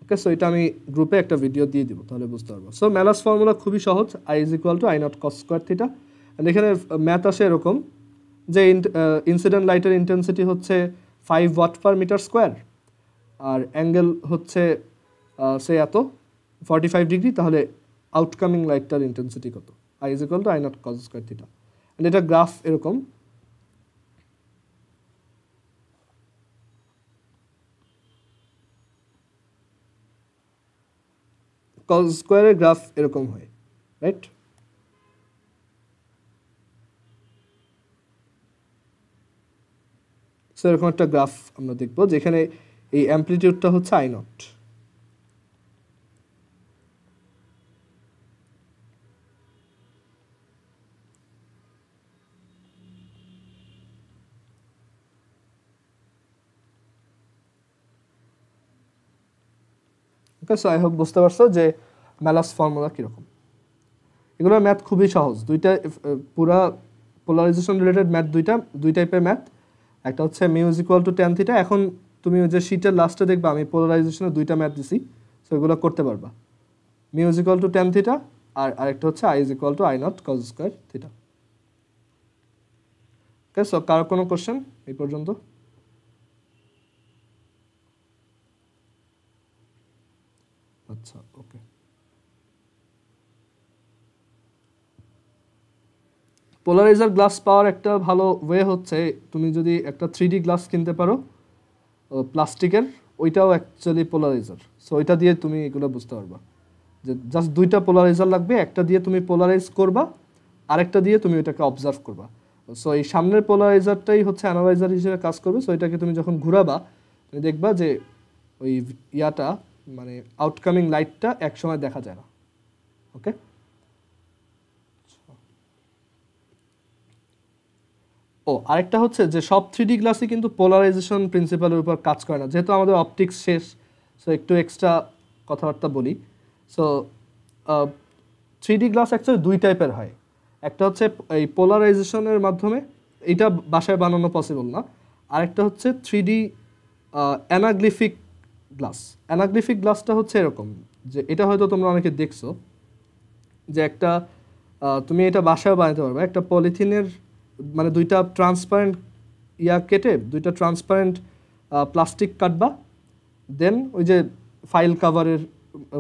ওকে, সো এটা আমি গ্রুপে একটা ভিডিও দিয়ে দিব, তাহলে বুঝতে পারবো। সো ম্যালাস ফর্মুলা খুবই সহজ, I is equal to I naught cos square theta. এখানে ম্যাথ আসে এরকম যে ইনসিডেন্ট লাইটের ইন্টেন্সিটি হচ্ছে 5 ওয়াট পার মিটার স্কোয়ার, আর অ্যাঙ্গেল হচ্ছে সে এত 45 ডিগ্রি, তাহলে আউটকামিং লাইটটার ইন্টেন্সিটি কত? I is equal to I naught cos square theta. And এটা গ্রাফ এরকম, cos স্কোয়ারের গ্রাফ এরকম হয়, রাইট? সো এরকম একটা গ্রাফ আমরা দেখব যেখানে এই অ্যামপ্লিটিউডটা হচ্ছে I not. Okay, so I hope বুঝতে পারছো যে ম্যালাস ফর্মুলা কীরকম। এগুলো ম্যাথ খুবই সহজ, দুইটা পুরা পোলারাইজেশন রিলেটেড ম্যাথ, দুই টাইপের ম্যাথ। একটা হচ্ছে mu is equal to tan theta. এখন তুমি ওই যে শীটের লাস্টে দেখবা আমি পোলারাইজেশনের দুইটা ম্যাথ দিছি, সো এগুলো করতে পারবা। Mu is equal to tan theta, আর আরেকটা হচ্ছে I is equal to I naught cos square theta. Okay, so কারো কোনো কোশ্চেন এই পর্যন্ত? আচ্ছা, ওকে। পোলারাইজার গ্লাস পাওয়ার একটা ভালো ওয়ে হচ্ছে তুমি যদি একটা 3D গ্লাস কিনতে পারো প্লাস্টিকের, ওইটাও অ্যাকচুয়ালি পোলারাইজার। সো ওইটা দিয়ে তুমি এগুলো বুঝতে পারবা যে জাস্ট দুইটা পোলারাইজার লাগবে, একটা দিয়ে তুমি পোলারাইজ করবা, আরেকটা দিয়ে তুমি ওইটাকে অবজার্ভ করবা। সো এই সামনের পোলারাইজারটাই হচ্ছে অ্যানালাইজার হিসেবে কাজ করবে। সো এটাকে তুমি যখন ঘুরাবা তুমি দেখবা যে ওই ইয়াটা মানে আউটকামিং লাইটটা একসময় দেখা যায় না। ওকে, ও আরেকটা হচ্ছে যে সব 3D গ্লাসই কিন্তু পোলারাইজেশন প্রিন্সিপালের উপর কাজ করে না, যেহেতু আমাদের অপটিক্স শেষ। সো একটু এক্সট্রা কথাবার্তা বলি। সো 3D গ্লাস অ্যাকচুয়ালি দুই টাইপের হয়। একটা হচ্ছে এই পোলারাইজেশনের মাধ্যমে, এইটা বাসায় বানানো পসিবল না। আরেকটা হচ্ছে 3D অ্যানাগ্লিফিক গ্লাস। অ্যানাগ্লিফিক গ্লাসটা হচ্ছে এরকম, যে এটা হয়তো তোমরা অনেকে দেখছো, যে একটা তুমি এটা বাসায় বানাতে পারবে। একটা পলিথিনের মানে দুইটা ট্রান্সপারেন্ট কেটে দুইটা ট্রান্সপারেন্ট প্লাস্টিক কাটবা, দেন ওই যে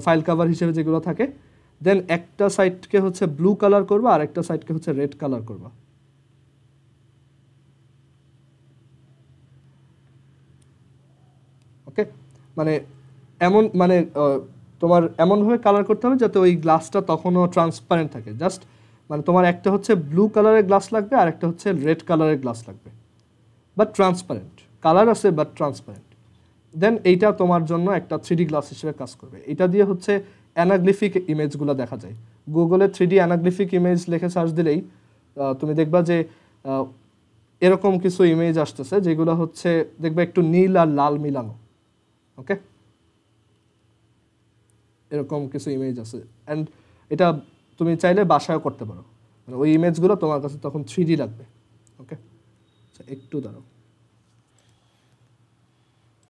ফাইল কাভার হিসেবে যেগুলো থাকে, দেন একটা সাইডকে হচ্ছে ব্লু কালার করবা আর একটা সাইডকে হচ্ছে রেড কালার করবা। ওকে, মানে এমন মানে তোমার এমনভাবে কালার করতে হবে যাতে ওই গ্লাসটা তখনও ট্রান্সপারেন্ট থাকে। জাস্ট মানে তোমার একটা হচ্ছে ব্লু কালারের গ্লাস লাগবে আর একটা হচ্ছে রেড কালারের গ্লাস লাগবে, বাট ট্রান্সপারেন্ট, কালার আছে বাট ট্রান্সপারেন্ট। দেন এইটা তোমার জন্য একটা 3D গ্লাস হিসেবে কাজ করবে। এটা দিয়ে হচ্ছে অ্যানাগ্লিফিক ইমেজগুলো দেখা যায়। গুগলে 3D অ্যানাগ্লিফিক ইমেজ লিখে সার্চ দিলেই তুমি দেখবা যে এরকম কিছু ইমেজ আসতেছে, যেগুলো হচ্ছে দেখবা একটু নীল আর লাল মিলানো। ওকে, এরকম কিছু ইমেজ আছে। অ্যান্ড এটা তুমি চাইলে বাসায়ও করতে পারো, মানে ওই ইমেজগুলো তোমার কাছে তখন 3D লাগবে। ওকে, একটু দাঁড়াও।